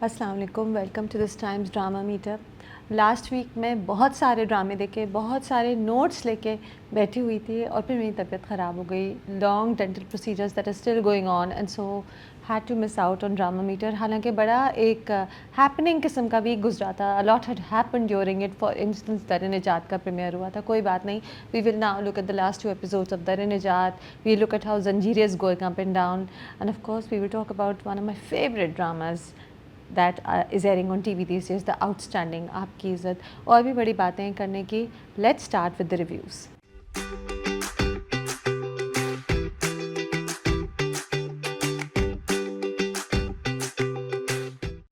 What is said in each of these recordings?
अस्सलाम वालेकुम, welcome to this times drama meetup. Last week मैं बहुत सारे ड्रामे देखे, बहुत सारे नोट्स लेके बैठी हुई थी और फिर मेरी तबीयत ख़राब हो गई। Long dental procedures that are still going on and so had to miss out on drama meter. हालांकि बड़ा एक हैपनिंग किस्म का वीक गुजरा था। A lot had happened during it. For instance Dar Nijaat का प्रीमियर हुआ था। कोई बात नहीं, we will now look at the last 2 episodes of Dar Nijaat. We look at how Zanjeer is going up and down end of course we will talk about one of my favourite dramas that is airing on TV these days, The Outstanding, आपकी इज़्ज़त। और भी बड़ी बातें करने की। Let's start with the reviews.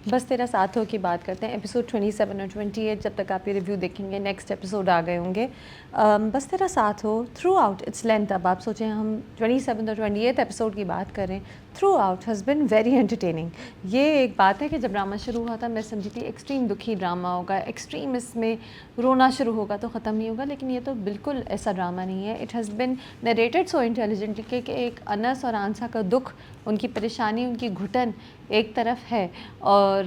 बस तेरा साथ हो की बात करते हैं। एपिसोड 27 और 28 जब तक आप ये रिव्यू देखेंगे नेक्स्ट एपिसोड आ गए होंगे। बस तेरा साथ हो थ्रू आउट इट्स लेंथ। अब आप सोचें हम 27 और 28 एपिसोड की बात करें, through out has been very entertaining. ये एक बात है कि जब ड्रामा शुरू हुआ था मैं समझी थी एक्सट्रीम दुखी ड्रामा होगा, एक्सट्रीम इसमें रोना शुरू होगा तो ख़त्म नहीं होगा, लेकिन ये तो बिल्कुल ऐसा ड्रामा नहीं है। It has bin narrated so intelligently कि एक अनस और आंसा का दुख, उनकी परेशानी, उनकी घुटन एक तरफ है और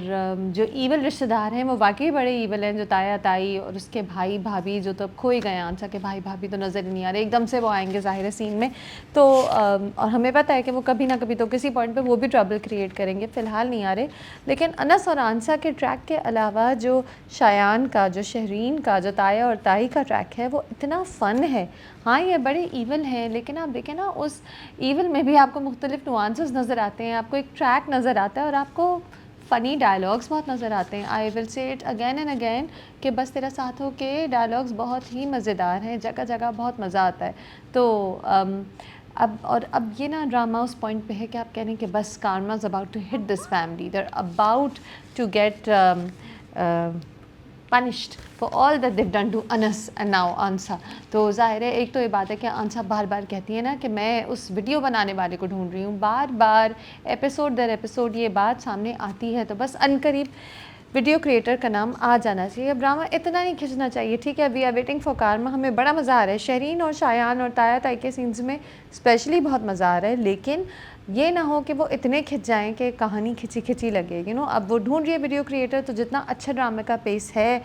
जो ईवल रिश्तेदार हैं वो वाकई बड़े ईवल हैं। जो ताया ताई और उसके भाई भाभी जो तो खो ही गए, आंसा के भाई भाभी तो नज़र ही नहीं आ रहे, एकदम से वो आएंगे ज़ाहिर सीन में। तो और हमें पता है कि वो कभी ना कभी तो किसी पॉइंट पे वो भी ट्रबल क्रिएट करेंगे, फ़िलहाल नहीं आ रहे। लेकिन अनस और आंसा के ट्रैक के अलावा जो शायान का, जो शहरीन का, जो ताया और ताई का ट्रैक है वो इतना फ़न है। हाँ, ये बड़े ईवल हैं लेकिन आप देखें ना, उस ईवल में भी आपको मुख्तलिफ नुआंसेस नज़र आते हैं, आपको एक ट्रैक नज़र आता है और आपको फ़नी डायलॉग्स बहुत नज़र आते हैं। I will say it again and again कि बस तेरा साथ हो के डायलॉग्स बहुत ही मज़ेदार हैं, जगह जगह बहुत मज़ा आता है। तो अब ये ना ड्रामा उस पॉइंट पे है कि आप कह रहे हैं कि बस karma's about to hit this family, they are about to get punished for all that they've done to Anas and now Ansa। तो ज़ाहिर है एक तो ये बात है कि आंसा बार बार कहती है ना कि मैं उस वीडियो बनाने वाले को ढूंढ रही हूँ, बार बार एपिसोड दर एपिसोड ये बात सामने आती है। तो बस अनकरीब वीडियो क्रिएटर का नाम आ जाना चाहिए। अब ड्रामा इतना नहीं खिंचना चाहिए, ठीक है। We are waiting for karma, हमें बड़ा मज़ा आ रहा है। शहरीन और शायान और ताया ताई के सीन्स में स्पेशली बहुत मज़ा आ रहा है, लेकिन ये ना हो कि वो इतने खिंच जाएं कि कहानी खिंची खिंची लगे। अब वो ढूंढ रही है वीडियो क्रिएटर, तो जितना अच्छा ड्रामे का पेस है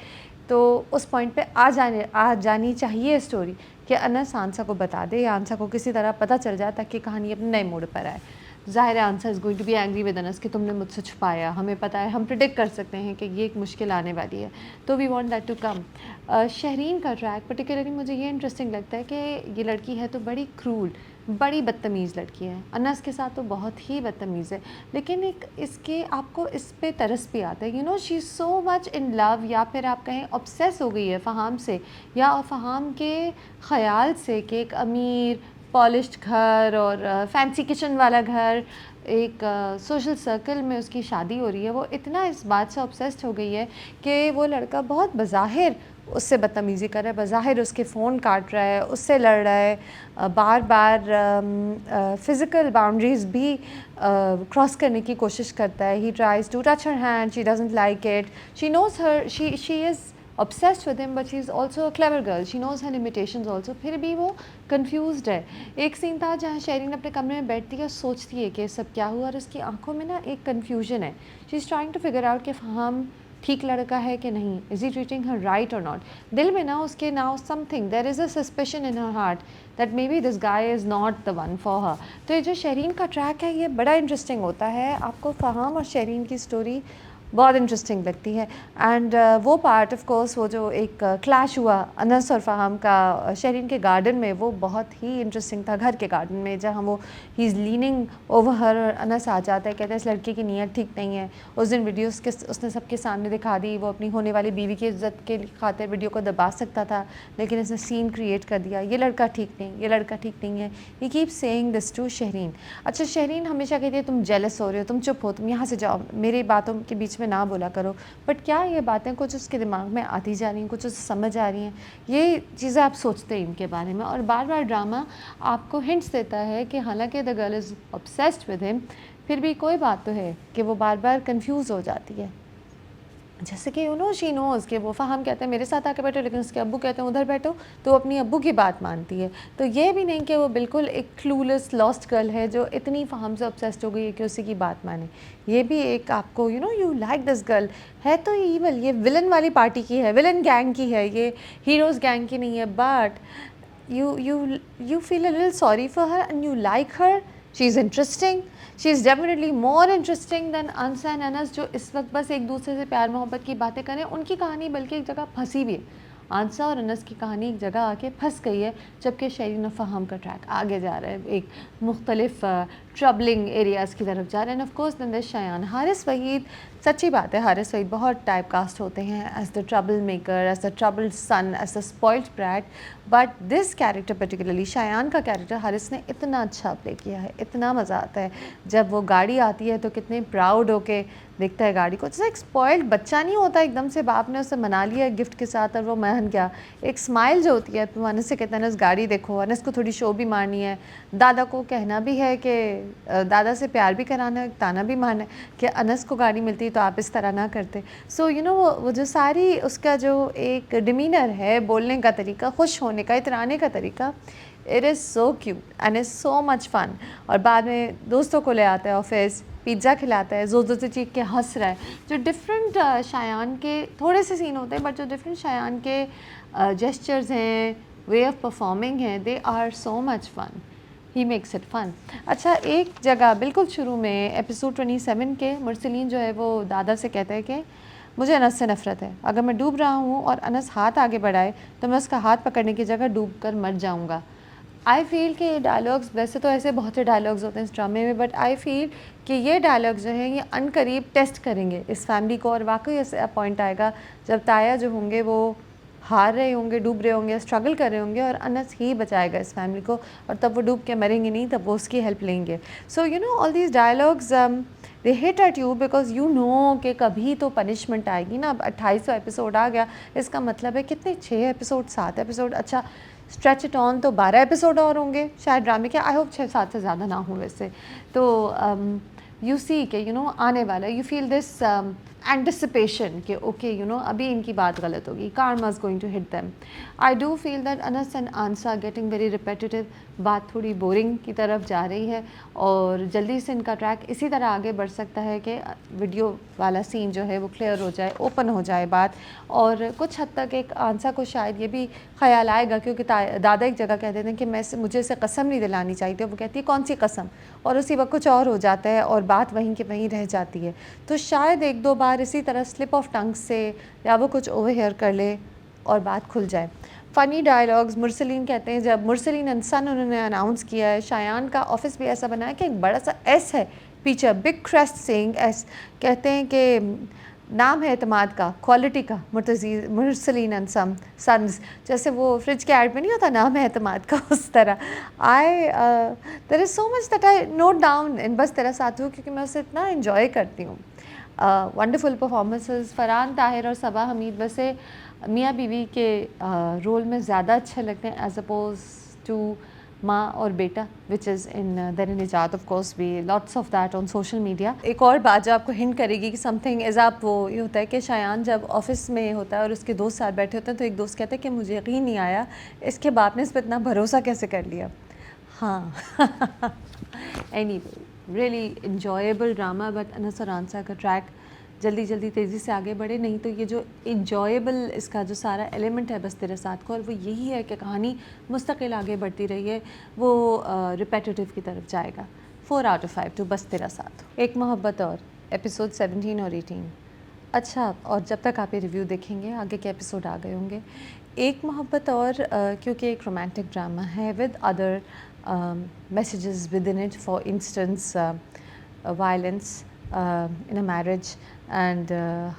तो उस पॉइंट पे आ जानी चाहिए स्टोरी कि अनस आंसा को बता दे या आंसा को किसी तरह पता चल जाए ताकि कहानी अपने नए मोड़ पर आए। ज़ाहिर है answer is going to be angry with अनस कि तुमने मुझसे छुपाया, हमें पता है, हम प्रिडिक्ट कर सकते हैं कि ये एक मुश्किल आने वाली है, तो we want that to come. Shahreen का ट्रैक पर्टिकुलरली मुझे ये इंटरेस्टिंग लगता है कि ये लड़की है तो बड़ी क्रूल, बड़ी बदतमीज़ लड़की है। अनस के साथ तो बहुत ही बदतमीज़ है, लेकिन एक इसके आपको इस पे तरस भी आता है। She is so much in love, या फिर आप कहें ऑब्सेस हो गई है फ़हाम से या फ़हाम के ख़याल से कि एक अमीर पॉलिश्ड घर और फैंसी किचन वाला घर, एक सोशल सर्कल में उसकी शादी हो रही है। वो इतना इस बात से ऑब्सेस्ड हो गई है कि वो लड़का बहुत बज़ाहिर उससे बदतमीज़ी कर रहा है, बज़ाहिर उसके फ़ोन काट रहा है, उससे लड़ रहा है, बार बार फ़िज़िकल बाउंड्रीज़ भी क्रॉस करने की कोशिश करता है। He tries to touch her hand, she doesn't like it, she knows her, she is obsessed with him, but she's also a clever girl, she knows her limitations also। फिर भी वो confused है। एक सीन था जहाँ शहरीन अपने कमरे में बैठती है और सोचती है कि सब क्या हुआ, और उसकी आंखों में ना एक confusion है। she is trying to figure out कि हम ठीक लड़का है कि नहीं, is he treating her right or not। दिल में ना उसके now something, there is a suspicion in her heart that maybe this guy is not the one for her। तो ये जो शहरीन का ट्रैक है ये बड़ा इंटरेस्टिंग होता है, आपको फ़हाम और शहरीन की स्टोरी बहुत इंटरेस्टिंग लगती है। एंड वो पार्ट ऑफ कोर्स वो जो एक क्लैश हुआ अनस और फ़हाम का शहरीन के गार्डन में, वो बहुत ही इंटरेस्टिंग था। घर के गार्डन में जहाँ वो he is leaning over her, Anas आ जाता है, कहता है इस लड़की की नीयत ठीक नहीं है। उस दिन वीडियोस के उसने सबके सामने दिखा दी, वो अपनी होने वाली बीवी की इज्जत के खातिर वीडियो को दबा सकता था, लेकिन इसने सीन क्रिएट कर दिया, ये लड़का ठीक नहीं, ये लड़का ठीक नहीं है। ही keep saying this to Shahreen. अच्छा, शहरीन हमेशा कहती है तुम जेलस हो रहे हो, तुम चुप हो, तुम यहाँ से जाओ, मेरी बातों के बीच में ना बोला करो। बट क्या ये बातें कुछ उसके दिमाग में आती जा रही हैं, कुछ उसे समझ आ रही हैं, ये चीज़ें आप सोचते हैं इनके बारे में। और बार बार ड्रामा आपको हिंट्स देता है कि हालांकि the girl is obsessed with him, फिर भी कोई बात तो है कि वो बार बार कंफ्यूज हो जाती है। जैसे कि शी नोज़ कि वो फ़ाहम कहते हैं मेरे साथ आके बैठो, लेकिन उसके अब्बू कहते हैं उधर बैठो, तो अपनी अब्बू की बात मानती है। तो ये भी नहीं कि वो बिल्कुल एक क्लूलेस लॉस्ट गर्ल है जो इतनी फ़ाहम से ऑब्सेस्ड हो गई है कि उसी की बात माने। ये भी एक आपको यू लाइक दिस गर्ल, है तो ईवल, ये विलन वाली पार्टी की है, विलन गैंग की है, ये हीरोज़ गैंग की नहीं है, but you feel a little sorry for her and you like her. She's interesting. She's definitely more interesting than Ansa and Anas, जो इस वक्त बस एक दूसरे से प्यार मोहब्बत की बातें करें। उनकी कहानी बल्कि एक जगह फंसी भी है। आंसा और अनस की कहानी एक जगह आके फंस गई है, जबकि शरीन और फ़हाम का ट्रैक आगे जा रहा है, एक मुख्तलिफ ट्रबलिंग एरियाज़ की तरफ जा रहे हैं। Of course then there Shayan. Haris Waheed, सच्ची बात है, हारिस वहीद बहुत टाइप कास्ट होते हैं as the trouble maker, as the troubled son, as the spoiled brat, but this character particularly Shayan का कैरेक्टर हारिस ने इतना अच्छा प्ले किया है, इतना मज़ा आता है। जब वो गाड़ी आती है तो कितने प्राउड होके देखता है गाड़ी को, जैसे एक स्पॉइल्ड बच्चा नहीं होता, एकदम से बाप ने उसे मना लिया गिफ्ट के साथ और वो महन गया। एक स्माइल जो होती है, तो अनस से कहता है अनस गाड़ी देखो, अनस को थोड़ी शो भी मारनी है, दादा को कहना भी है कि दादा से प्यार भी कराना है, ताना भी मारना है कि अनस को गाड़ी मिलती तो आप इस तरह ना करते। सो वो जो सारी उसका जो एक डिमीनर है, बोलने का तरीका, खुश होने का, इतराने का तरीका, it is so cute and is so much fun. और बाद में दोस्तों को ले आता है ऑफिस, पिज़्ज़ा खिलाता है, ज़ोर ज़ोर से चीख के हंस रहा है। जो डिफरेंट शायान के थोड़े से सीन होते हैं, बट जो डिफरेंट शायान के जेस्चर्स हैं, वे ऑफ परफॉर्मिंग हैं, they are so much fun, he makes it fun. अच्छा, एक जगह बिल्कुल शुरू में एपिसोड 27 के मुरसलीन जो है वो दादा से कहता है कि मुझे अनस से नफ़रत है, अगर मैं डूब रहा हूँ और अनस हाथ आगे बढ़ाए तो मैं उसका हाथ पकड़ने की जगह डूब कर मर जाऊँगा। आई फ़ील कि डायलॉग्स, वैसे तो ऐसे बहुत से डायलॉग्स होते हैं इस ड्रामे में, बट आई फ़ील कि ये डायलॉग्स जो हैं ये अनकरीब टेस्ट करेंगे इस फैमिली को, और वाकई ऐसा पॉइंट आएगा जब ताया जो होंगे वो हार रहे होंगे, डूब रहे होंगे, स्ट्रगल कर रहे होंगे, और अनस ही बचाएगा इस फैमिली को, और तब वो डूब के मरेंगे नहीं, तब वो उसकी हेल्प लेंगे। So all these dialogues they hit eight you because कि कभी तो पनिशमेंट आएगी ना। अब 28वां एपिसोड आ गया, इसका मतलब है कितने, 6 एपिसोड, 7 एपिसोड, अच्छा स्ट्रेच इट ऑन तो 12 एपिसोड और होंगे शायद ड्रामे के। आई होप 6-7 से ज़्यादा ना हो वैसे। तो यू सी के आने वाला, यू फील दिस एंटिसिपेशन कि ओके अभी इनकी बात गलत होगी, karma is going to hit them. I do feel that Anas and Ansa getting very repetitive, बात थोड़ी बोरिंग की तरफ जा रही है, और जल्दी से इनका ट्रैक इसी तरह आगे बढ़ सकता है कि वीडियो वाला सीन जो है वो क्लियर हो जाए, ओपन हो जाए बात, और कुछ हद तक एक आंसा को शायद ये भी ख्याल आएगा, क्योंकि दादा एक जगह कहते थे कि मुझे इसे कसम नहीं दिलानी चाहिए थी, वो कहती है कौन सी कसम, और उसी वक्त कुछ और हो जाता है और बात वहीं के वहीं रह जाती है। तो शायद 1-2 बार इसी तरह स्लिप ऑफ टंग से या वो कुछ ओवरहेयर कर ले और बात खुल जाए। फ़नी डायलॉग्स, मुरसलीन कहते हैं, जब मुरसलीन एंड सन उन्होंने अनाउंस किया है, शायान का ऑफिस भी ऐसा बना है कि एक बड़ा सा एस है पीछे, बिग क्रेस्ट सेइंग एस, कहते हैं कि नाम है एतमाद का, क्वालिटी का, मुरसलीन एंड सन्स, जैसे वो फ्रिज के ऐड में नहीं होता नाम है एतमाद का, उस तरह। There is so much that I note down in Bas Tera साथ हूँ, क्योंकि मैं उसे इतना इन्जॉय करती हूँ। वंडरफुल परफॉर्मेंसेस, फ़रहान ताहिर और सबा हमीद वैसे मियाँ बीवी के रोल में ज़्यादा अच्छे लगते हैं एज अपोज टू माँ और बेटा, which is in Dar-e-Nijaat. Of course we lots of that on social media. एक और बात जो आपको हिंट करेगी कि समथिंग इज़ आप, वो ये होता है कि शायान जब ऑफिस में होता है और उसके दोस्त साथ बैठे होते हैं, तो एक दोस्त कहता है कि मुझे यकीन नहीं आया इसके बाप ने इस पर इतना भरोसा कैसे कर लिया। हाँ anyway, really enjoyable drama, but Anas और आंसा का ट्रैक जल्दी जल्दी तेज़ी से आगे बढ़े, नहीं तो ये जो इंजॉयबल इसका जो सारा एलिमेंट है बस तेरे साथ को, और वो यही है कि कहानी मुस्तकिल आगे बढ़ती रही है, वो रिपेटिटिव की तरफ जाएगा। 4 आउट ऑफ 5 टू बस तेरा साथ। एक मोहब्बत और एपिसोड 17 और 18। अच्छा, और जब तक आप ये रिव्यू देखेंगे आगे के एपिसोड आ गए होंगे। एक मोहब्बत और क्योंकि एक रोमांटिक ड्रामा है with other messages with in it, for instance violence in a marriage, and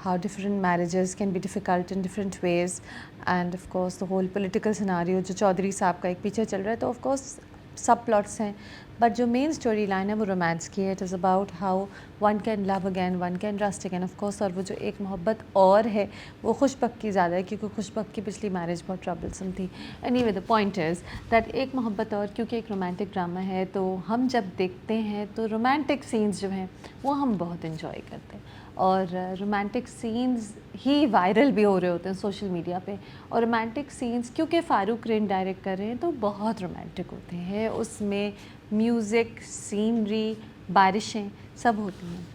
how different marriages can be difficult in different ways, and of course the whole political scenario जो चौधरी साहब का एक पीछे चल रहा है, तो of course सब प्लॉट्स हैं, बट जो मेन स्टोरी लाइन है वो रोमांस की है। It is about how one can love again, one can rust again, of course. और वो जो एक मोहब्बत और है वो खुशबक की ज़्यादा है, क्योंकि खुशबक की पिछली मैरिज बहुत ट्रबलसम थी। Anyway, the point is that एक मोहब्बत और क्योंकि एक रोमांटिक ड्रामा है, तो हम जब देखते हैं तो रोमांटिक सीन्स जो हैं वो हम बहुत इन्जॉय करते हैं। और रोमांटिक सीन्स ही वायरल भी हो रहे होते हैं सोशल मीडिया पे। और रोमांटिक सीन्स क्योंकि फ़ारूक रेन डायरेक्ट कर रहे हैं तो बहुत रोमांटिक होते हैं, उसमें म्यूज़िक, सीनरी, बारिशें सब होती हैं।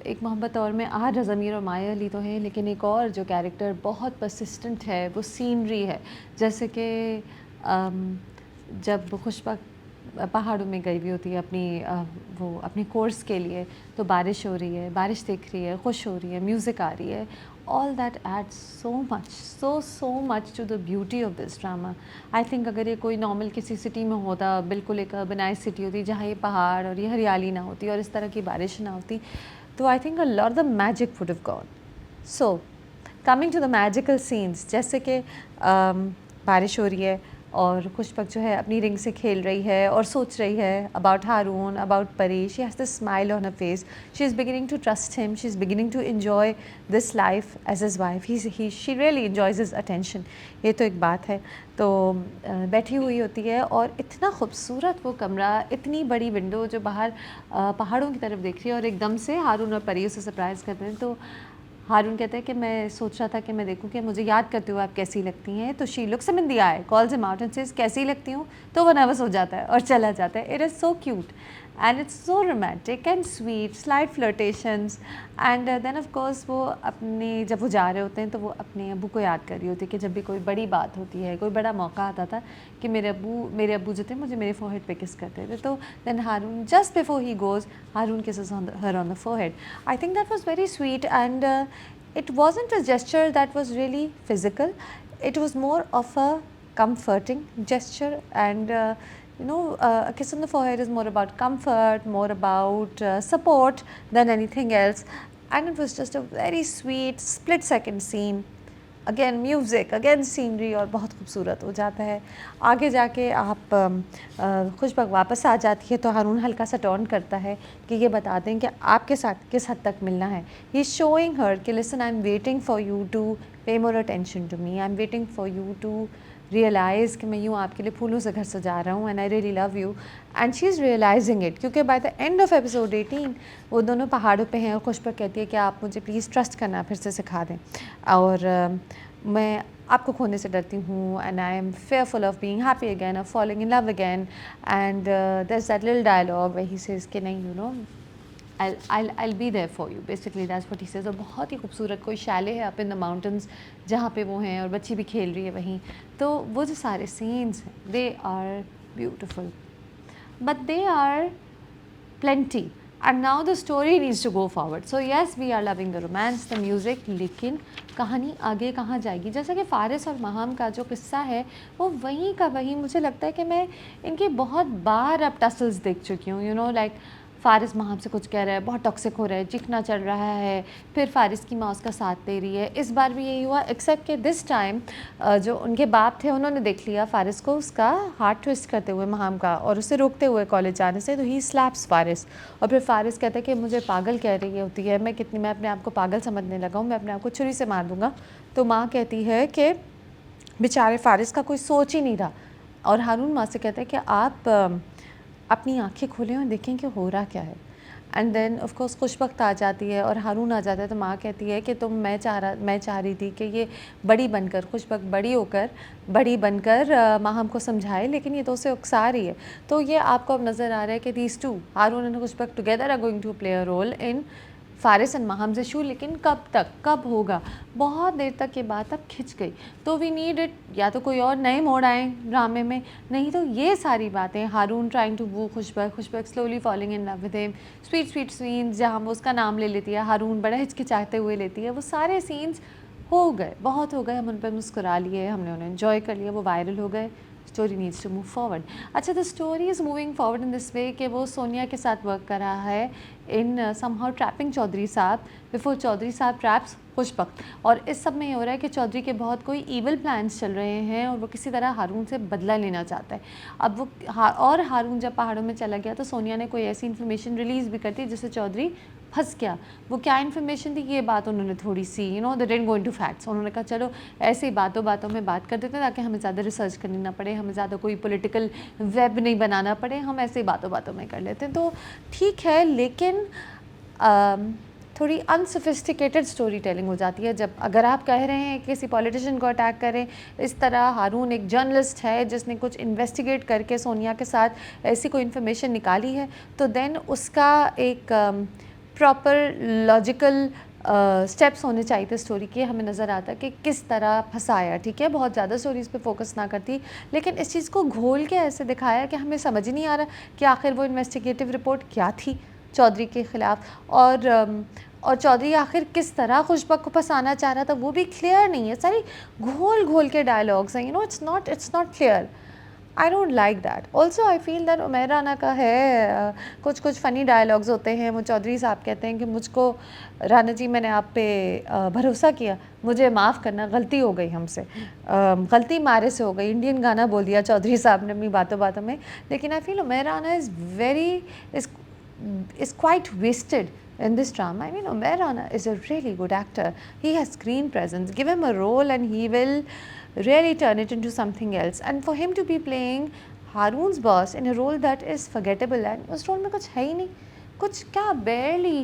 एक मोहब्बत और में आज ज़मीर और माया अली तो है, लेकिन एक और जो कैरेक्टर बहुत परसिस्टेंट है वो सीनरी है। जैसे कि जब खुशबक पहाड़ों में गई हुई होती है वो अपने कोर्स के लिए, तो बारिश हो रही है, बारिश दिख रही है, खुश हो रही है, म्यूज़िक आ रही है, all that adds so much to the beauty of this drama. I think अगर ये कोई नॉर्मल किसी सिटी में होता, बिल्कुल एक अर्बनाइज सिटी होती जहाँ ये पहाड़ और ये हरियाली ना होती और इस तरह की बारिश ना होती, तो I think a lot the magic would have gone. So coming to the magical scenes, जैसे कि बारिश हो रही है और खुशबक जो है अपनी रिंग से खेल रही है और सोच रही है about Haroon, about Pari. She has this smile on her face, she is beginning to trust him, she is beginning to enjoy this life as his wife, she really enjoys his attention. ये तो एक बात है। तो बैठी हुई होती है और इतना खूबसूरत वो कमरा, इतनी बड़ी विंडो जो बाहर पहाड़ों की तरफ देख रही है, और एकदम से हारून और परी उसे सरप्राइज़ करते हैं। तो हारून कहता है कि मैं सोच रहा था कि मैं देखूं कि मुझे याद करते हुए आप कैसी लगती हैं। तो she looks him in the I, calls him out and says कैसी लगती हूँ, तो वो नर्वस हो जाता है और चला जाता है। It is so cute and it's so romantic and sweet, slight flirtations. And then of course वो अपने, जब वो जा रहे होते हैं तो वो अपने अब्बू को याद कर रही होती है कि जब भी कोई बड़ी बात होती है, कोई बड़ा मौका आता था कि मेरे अब्बू जो थे मुझे मेरे फोरहेड पे किस करते थे। तो then Haroon, just before he goes, Haroon kisses her on the forehead. I think that was very sweet, and it wasn't a gesture that was really physical. It was more of a comforting gesture, and a kiss on the forehead is more about comfort, more about support than anything else. And it was just a very sweet split-second scene. Again music, again scenery, और बहुत खूबसूरत हो जाता है। आगे जाके आप खुशबक वापस आ जाती है तो हारून हल्का सा टर्न करता है कि ये बता दें कि आपके साथ किस हद तक मिलना है। ही इज़ शोइंग हर कि listen, I am waiting for you to pay more attention to me, I am waiting for you to realise कि मैं यूँ आपके लिए फूलों से घर सजा रहा हूँ, and I really love you. And she is realising it, क्योंकि by the end of episode 18 वो दोनों पहाड़ों पे हैं और खुशबक कहती है कि आप मुझे प्लीज़ ट्रस्ट करना फिर से सिखा दें, और मैं आपको खोने से डरती हूँ, and I am fearful of being happy again, of falling in love again. And there is that little dialogue where he says कि नहीं, you know, I'll be there for you, basically that's what he says। और बहुत ही खूबसूरत कोई Shelley है up in the mountains जहाँ पे वो हैं और बच्ची भी खेल रही है वहीं। तो वो जो सारे सीन्स हैं, they are beautiful, but they are plenty, and now the story needs to go forward. So yes, we are loving the romance, the music, लेकिन कहानी आगे कहाँ जाएगी। जैसा कि फ़ारिस और माहम का जो किस्सा है वो वहीं का वहीं, मुझे लगता है कि मैं इनकी बहुत बार अब टसल्स देख चुकी हूँ। You know, like Faris Maham से कुछ कह रहा है, बहुत टॉक्सिक हो रहा है, चिकना चल रहा है, फिर फ़ारिस की माँ उसका साथ दे रही है। इस बार भी यही हुआ, एक्सेप्ट कि दिस टाइम जो उनके बाप थे उन्होंने देख लिया फ़ारिस को उसका हार्ट ट्विस्ट करते हुए माहम का, और उसे रोकते हुए कॉलेज जाने से, तो ही स्लैप्स फ़ारिस। और फिर फ़ारिस कहता है कि मुझे पागल कह रही होती है, मैं अपने आप को पागल समझने लगा हूँ, मैं अपने आप को छुरी से मार दूँगा। तो माँ कहती है कि बेचारे फ़ारिस का कोई सोच ही नहीं रहा, और हारून माँ से कहता है कि आप अपनी आंखें खोलें और देखें कि हो रहा क्या है। एंड देन ऑफ कोर्स खुशबक आ जाती है और हारून आ जाता है, तो माँ कहती है कि मैं चाह रही थी कि ये बड़ी बनकर, खुशबक बड़ी बनकर माहम को समझाए, लेकिन ये तो उसे उकसा रही है। तो ये आपको अब नज़र आ रहा है कि these two, Haroon and Khushbakht together are going to play a role in Faris and Maham issue. लेकिन कब तक, कब होगा? बहुत देर तक ये बात अब खिंच गई, तो वी नीड इट, या तो कोई और नए मोड़ आए ड्रामे में, नहीं तो ये सारी बातें, हारून ट्राइंग टू वो Khushbakht slowly falling in love with him, sweet scenes जहाँ वो उसका नाम ले लेती है, हारून बड़ा हिचकिचाते हुए लेती है, वो सारे सीन्स हो गए, बहुत हो गए, हम उन पर मुस्कुरा लिए, हमने उन्हें एंजॉय कर लिया, वो वायरल हो गए। Story needs to move forward. अच्छा, the story is moving forward in this way कि वो सोनिया के साथ वर्क कर रहा है इन समहाउ ट्रैपिंग चौधरी साहब बिफोर चौधरी साहब ट्रैप्स खुशबक। और इस सब में ये हो रहा है कि चौधरी के बहुत कोई ईवल प्लान्स चल रहे हैं और वो किसी तरह हारून से बदला लेना चाहता है। अब वो और हारून जब पहाड़ों में चला गया तो सोनिया ने कोई ऐसी इन्फॉर्मेशन रिलीज़ भी कर दी जिससे चौधरी फंस गया। वो क्या इन्फॉर्मेशन थी, ये बात उन्होंने थोड़ी सी they didn't go into facts. उन्होंने कहा चलो ऐसे ही बातों में बात कर देते हैं ताकि हमें ज़्यादा रिसर्च करनी ना पड़े, हमें ज़्यादा कोई पॉलिटिकल वेब नहीं बनाना पड़े, हम ऐसे ही बातों में कर लेते हैं। तो ठीक है, लेकिन थोड़ी अनसोफिस्टिकेटेड स्टोरी टेलिंग हो जाती है। जब अगर आप कह रहे हैं किसी पॉलिटिशियन को अटैक करें इस तरह, हारून एक जर्नलिस्ट है जिसने कुछ इन्वेस्टिगेट करके सोनिया के साथ ऐसी कोई इन्फॉर्मेशन निकाली है, तो देन उसका एक प्रॉपर लॉजिकल स्टेप्स होने चाहिए थे स्टोरी के। हमें नज़र आता कि किस तरह फंसाया, ठीक है, बहुत ज़्यादा स्टोरीज़ पे फोकस ना करती, लेकिन इस चीज़ को घोल के ऐसे दिखाया कि हमें समझ ही नहीं आ रहा कि आखिर वो इन्वेस्टिगेटिव रिपोर्ट क्या थी चौधरी के ख़िलाफ़, और चौधरी आखिर किस तरह खुशबक को फंसाना चाह रहा था वो भी क्लियर नहीं है। सारी घोल घोल के डायलॉग्स हैं, you know, it's not clear. I don't like that. Also I feel that Umair Rana का है कुछ फ़नी डायलॉग्स होते हैं। वो चौधरी साहब कहते हैं कि मुझको राना जी, मैंने आप पे भरोसा किया, मुझे माफ़ करना, गलती हो गई हमसे, गलती मारे से हो गई। इंडियन गाना बोल दिया चौधरी साहब ने अपनी बातों बातों में। लेकिन I feel Umair Rana is quite wasted in this drama. I mean, Umair Rana is a really good actor. He has screen presence. Give him a role and he will really turn it into something else. And for him to be playing Haroon's boss in a role that is forgettable, and उस role में कुछ है ही नहीं, कुछ क्या,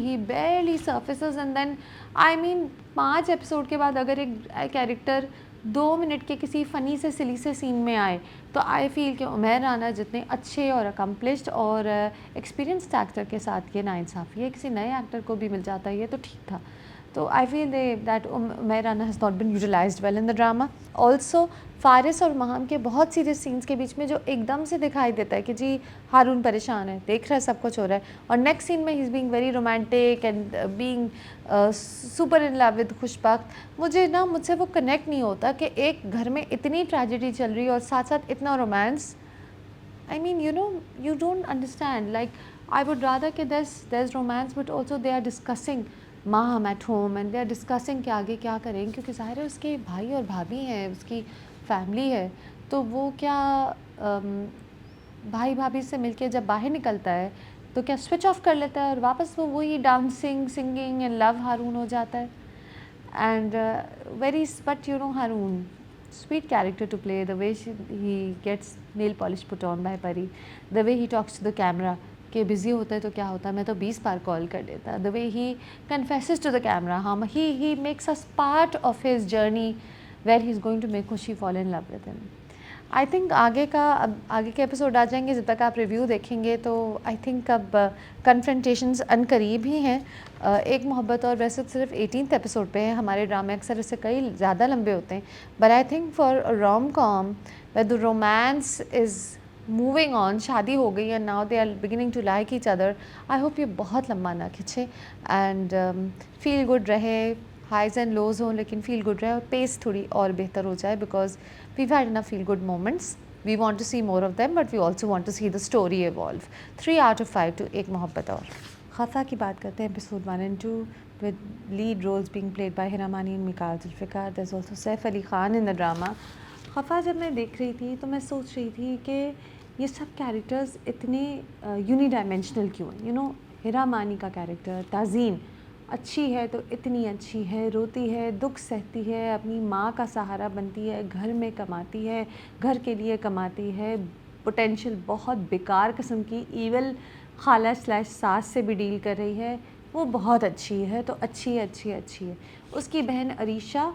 he barely surfaces, and then I mean 5 episode के बाद अगर एक कैरेक्टर 2 मिनट के किसी फ़नी से सिली से सीन में आए, तो आई फील कि उमैर राना जितने अच्छे और अकम्पलिश्ड और एक्सपीरियंस्ड एक्टर के साथ ये नाइंसाफ़ी है, किसी नए एक्टर को भी मिल जाता है ये तो ठीक था। तो I feel that Umair Rana has not been utilized well in the drama. Also Faris और महाम के बहुत सीरियस सीन्स के बीच में जो एकदम से दिखाई देता है कि जी हारून परेशान है, देख रहा है सब कुछ हो रहा है, और नेक्स्ट सीन में he is being very romantic and being super in love with Khushbakht, मुझसे वो कनेक्ट नहीं होता कि एक घर में इतनी ट्रेजेडी चल रही है और साथ साथ इतना romance. I mean, you don't understand. Like, I would rather कि there's romance, but also they are discussing Maham at home and they are discussing कि आगे क्या करें, क्योंकि ज़ाहिर है उसके भाई और भाभी हैं, उसकी फैमिली है, तो वो क्या भाई भाभी से मिलके जब बाहर निकलता है तो क्या स्विच ऑफ कर लेता है और वापस वो वही डांसिंग, सिंगिंग एंड लव हारून हो जाता है। And but Haroon, sweet character to play, the way he gets nail polish put on by Pari, the way he talks to the camera, कि बिज़ी होता है तो क्या होता है, मैं तो 20 बार कॉल कर देता, the way he confesses to the camera, he makes us part of his journey where he's going to make Khushi fall in love with him. I think अब आगे के एपिसोड आ जाएंगे, जब तक आप रिव्यू देखेंगे तो आई थिंक अब कन्फ्रंटेशंस अनकरीब ही हैं। एक मोहब्बत और वैसे तो सिर्फ 18th एपिसोड पे है, हमारे ड्रामे अक्सर इससे कई ज़्यादा लंबे होते हैं, but I think for rom com the romance is moving on, शादी हो गई है, now they are beginning to like each other. I hope ये बहुत लंबा ना खिंचे एंड फील गुड रहे, हाइज एंड लोज हों लेकिन फील गुड रहे, और पेस थोड़ी और बेहतर हो जाए, because we've had enough feel good moments. We want to see more of them, but we also want to see the story evolve. 3 out of 5 to एक मोहब्बत और। खफा की बात करते हैं episode 1 and 2 with lead roles being played by Hira Mani and Mikael Zulfikar. There's also Saif Ali Khan in the drama. खफा जब मैं देख रही थी तो मैं सोच रही थी कि ये सब कैरेक्टर्स इतने यूनिडायमेंशनल क्यों हैं। हिरा मानी का कैरेक्टर ताज़ीन अच्छी है तो इतनी अच्छी है, रोती है, दुख सहती है, अपनी माँ का सहारा बनती है, घर में कमाती है, घर के लिए कमाती है, पोटेंशियल बहुत बेकार किस्म की ईवल खाला / सास से भी डील कर रही है, वो बहुत अच्छी है तो अच्छी है। उसकी बहन अरीशा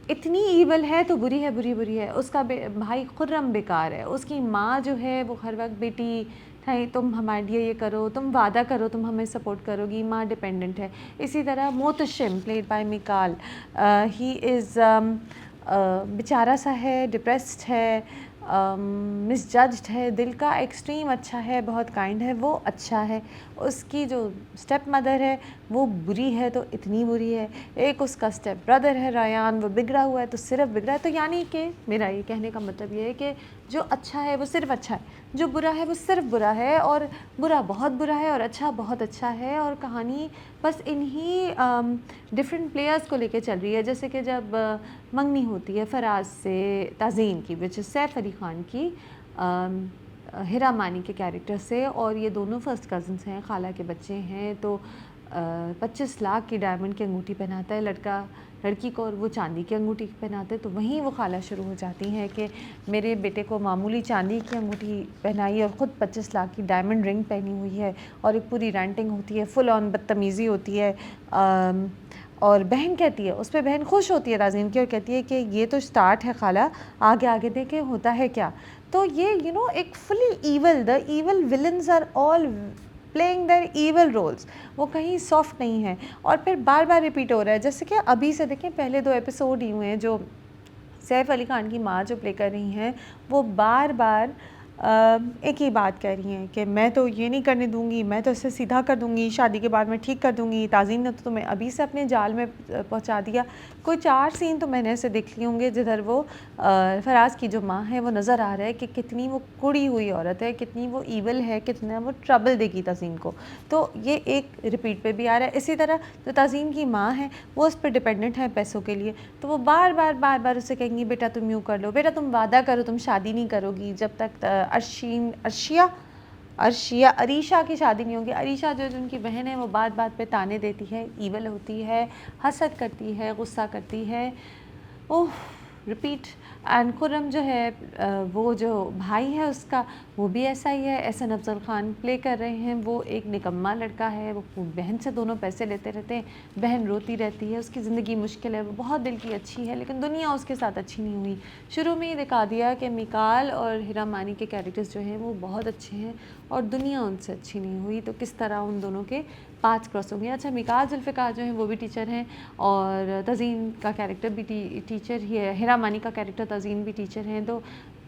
इतनी ईवल है तो बुरी है। उसका भाई खुर्रम बेकार है। उसकी माँ जो है वो हर वक्त बेटी है, तुम हमारे लिए ये करो, तुम वादा करो, तुम हमें सपोर्ट करोगी, माँ डिपेंडेंट है। इसी तरह Moatasim played by Mikaal, he is बेचारा सा है, डिप्रेस्ड है, मिसजज्ड है, दिल का एक्सट्रीम अच्छा है, बहुत काइंड है, वो अच्छा है। उसकी जो स्टेप मदर है वो बुरी है तो इतनी बुरी है। एक उसका स्टेप ब्रदर है रायान, वो बिगड़ा हुआ है तो सिर्फ बिगड़ा है। तो यानी कि मेरा ये कहने का मतलब ये है कि जो अच्छा है वो सिर्फ अच्छा है, जो बुरा है वो सिर्फ बुरा है, और बुरा बहुत बुरा है और अच्छा बहुत अच्छा है। और कहानी बस इन्हीं डिफरेंट प्लेयर्स को लेके चल रही है। जैसे कि जब मंगनी होती है फराज से ताज़ीन की, विच इज़ सैफ अली ख़ान की, हिरा मानी के कैरेक्टर से, और ये दोनों फर्स्ट कज़न्स हैं, खाला के बच्चे हैं, तो 25 लाख की डायमंड की अंगूठी पहनाता है लड़का लड़की को, और वो चांदी की अंगूठी पहनाते, तो वहीं वो खाला शुरू हो जाती हैं कि मेरे बेटे को मामूली चांदी की अंगूठी पहनाई और ख़ुद 25 लाख की डायमंड रिंग पहनी हुई है, और एक पूरी रेंटिंग होती है, फुल ऑन बदतमीज़ी होती है। और बहन कहती है, उस पर बहन खुश होती है ताज़ीन की और कहती है कि ये तो स्टार्ट है खाला, आगे आगे देखें होता है क्या। तो ये एक fully evil, the evil villains are all playing their evil roles, वो कहीं सॉफ्ट नहीं है। और फिर बार बार रिपीट हो रहा है, जैसे कि अभी से देखें पहले 2 एपिसोड ही हुए हैं, जो सैफ अली खान की माँ जो प्ले कर रही हैं वो बार बार एक ही बात कह रही हैं कि मैं तो ये नहीं करने दूंगी, मैं तो इसे सीधा कर दूंगी, शादी के बाद मैं ठीक कर दूंगी, ताज़ीन ने तो तुम्हें अभी से अपने जाल में पहुंचा दिया। कोई 4 सीन तो मैंने ऐसे देख लिए होंगे जिधर वो फराज की जो माँ है वो नज़र आ रहा है कि कितनी वो कुड़ी हुई औरत है, कितनी वो ईवल है, कितना वो ट्रबल देगी ताज़ीन को। तो ये एक रिपीट पे भी आ रहा है। इसी तरह जो ताज़ीन की माँ है वो उस पर डिपेंडेंट है पैसों के लिए, तो वो बार बार उसे कहेंगी बेटा तुम यूँ कर लो, बेटा तुम वादा करो तुम शादी नहीं करोगी जब तक अरीशा की शादी नहीं होगी। अरीशा जो उनकी बहन है वो बात बात पे ताने देती है, ईवल होती है, हसद करती है, गुस्सा करती है, ओह रिपीट। एंड खुर्रम जो है वो जो भाई है उसका, वो भी ऐसा ही है, एहसन अफजल खान प्ले कर रहे हैं। वो एक निकम्मा लड़का है, वो बहन से दोनों पैसे लेते रहते हैं, बहन रोती रहती है, उसकी ज़िंदगी मुश्किल है, वो बहुत दिल की अच्छी है लेकिन दुनिया उसके साथ अच्छी नहीं हुई। शुरू में ही दिखा दिया कि मिकाल और हिरा मानी के कैरेक्टर्स जो हैं वो बहुत अच्छे हैं और दुनिया उनसे अच्छी नहीं हुई, तो किस तरह उन दोनों के पाथ क्रॉस हो गया। अच्छा, मिकाल जुल्फ़िकार जो हैं वो भी टीचर हैं और तज़ीन का कैरेक्टर भी टीचर ही है, हिरा मानी का कैरेक्टर तज़ीन भी टीचर हैं। तो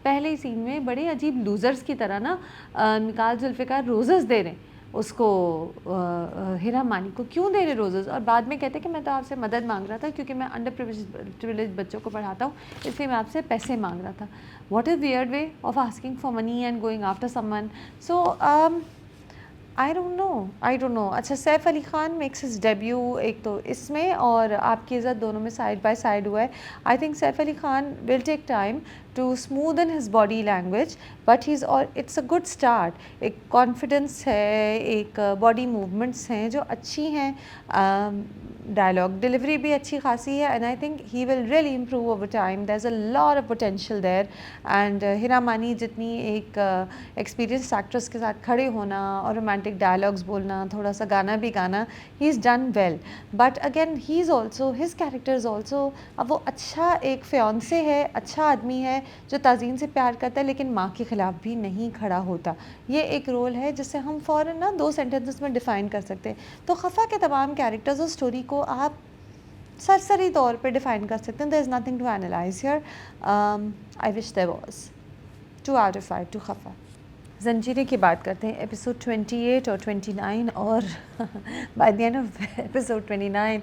पहले ही सीन में बड़े अजीब लूज़र्स की तरह ना मिकाल जुल्फ़िकार रोज़ेस दे रहे हैं उसको, हिरा मानी को क्यों दे रहे रोज़ेस, और बाद में कहते हैं कि मैं तो आपसे मदद मांग रहा था क्योंकि मैं अंडर प्रिविलेज बच्चों को पढ़ाता हूँ, इसलिए मैं आपसे पैसे मांग रहा था। What is weird way of asking for money and going after someone. So I don't know. अच्छा, Saif Ali Khan makes his debut एक तो इसमें और आपकी इज़्ज़त, दोनों में साइड बाय साइड हुआ है। I think Saif Ali Khan will take time to smoothen his body language, but he is और इट्स अ गुड स्टार्ट। एक कॉन्फिडेंस है, एक बॉडी मूवमेंट्स हैं जो अच्छी हैं, डायलॉग डिलीवरी भी अच्छी खासी है, and I think he will really improve over time. There is a lot of potential there, and Hira Mani जितनी एक एक्सपीरियंस एक्ट्रेस के साथ खड़े होना और रोमांटिक डायलॉग्स बोलना, थोड़ा सा गाना भी गाना, he is done well. But again he is also, his character is also, अब वो अच्छा एक फियांसे है, अच्छा आदमी है जो ताज़ीन से प्यार करता है लेकिन माँ के ख़िलाफ़ भी नहीं खड़ा होता। ये एक रोल है जिसे हम फ़ौरन ना 2 सेंटेंसेस में डिफ़ाइन कर सकते हैं। तो खफ़ा के तमाम कैरेक्टर्स और स्टोरी को आप सरसरी तौर पे डिफ़ाइन कर सकते हैं। There is nothing to analyse here. I wish there was 2 out of 5 to Khafa. Zanjeerein की बात करते हैं, एपिसोड 28 और 29, और by the end of episode 29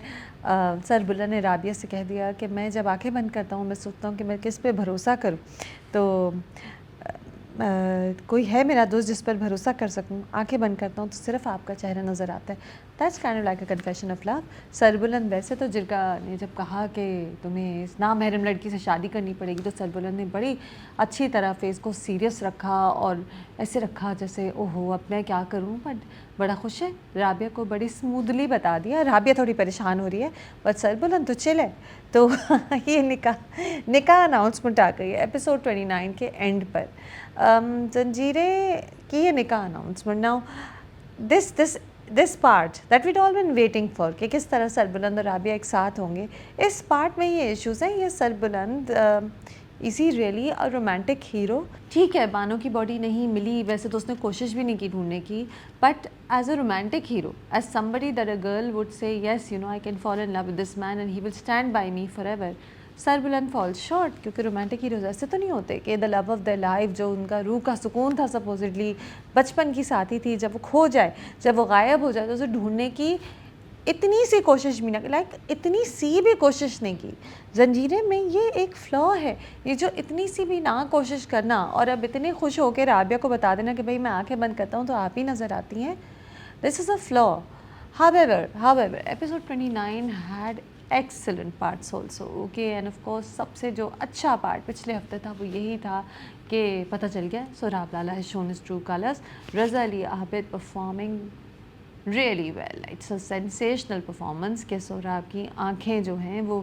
Sarbulla ने राबिया से कह दिया कि मैं जब आंखें बंद करता हूँ मैं सोचता हूँ कि मैं किस पे भरोसा करूँ, तो कोई है मेरा दोस्त जिस पर भरोसा कर सकूं, आंखें बंद करता हूं तो सिर्फ आपका चेहरा नज़र आता है। That's kind of like a confession of love. Sarbuland वैसे तो जिरका ने जब कहा कि तुम्हें इस नामहरम लड़की से शादी करनी पड़ेगी, तो सरबुलंद ने बड़ी अच्छी तरह फेस को सीरियस रखा और ऐसे रखा जैसे ओहो अब मैं क्या करूँ, बट बड़ा खुश है। राबिया को बड़ी स्मूथली बता दिया। राबिया थोड़ी परेशान हो रही है बट सरबुलंद तो चिल है। तो ये निकाह अनाउंसमेंट आ गई है एपिसोड 29 के एंड पर। जंजीरें की ये निकाह announcement, now this part that we'd all been waiting for कि किस तरह सरबुलंद और राबिया एक साथ होंगे। इस पार्ट में ये इश्यूज़ हैं। ये Sarbuland is he really a romantic hero? ठीक है, बानो की बॉडी नहीं मिली, वैसे तो उसने कोशिश भी नहीं की ढूंढने की, but as a romantic hero, as somebody that a girl would say yes you know I can fall in love with this man and he will stand by me forever, Sarbuland falls short, क्योंकि romantic heroes ऐसे तो नहीं होते कि the love of the life, जो उनका रूह का सुकून था सपोजिटली, बचपन की साथी थी, जब वो खो जाए, जब वो गायब हो जाए, तो उसे ढूंढने की इतनी सी कोशिश भी ना, इतनी सी भी कोशिश नहीं की। जंजीरें में ये एक फ्लॉ है, ये जो इतनी सी भी ना कोशिश करना और अब इतने खुश होकर राबिया को बता देना कि भाई मैं आंखें बंद करता हूँ तो आप ही नज़र आती हैं, this is a flaw. However, episode 29 had excellent parts also, okay, and of course सबसे जो अच्छा पार्ट पिछले हफ्ते था वो यही था कि पता चल गया सोहराब लाला has shown his true colors. Raza Ali Abid performing really well, it's a sensational performance कि सोहराब की आंखें जो हैं वो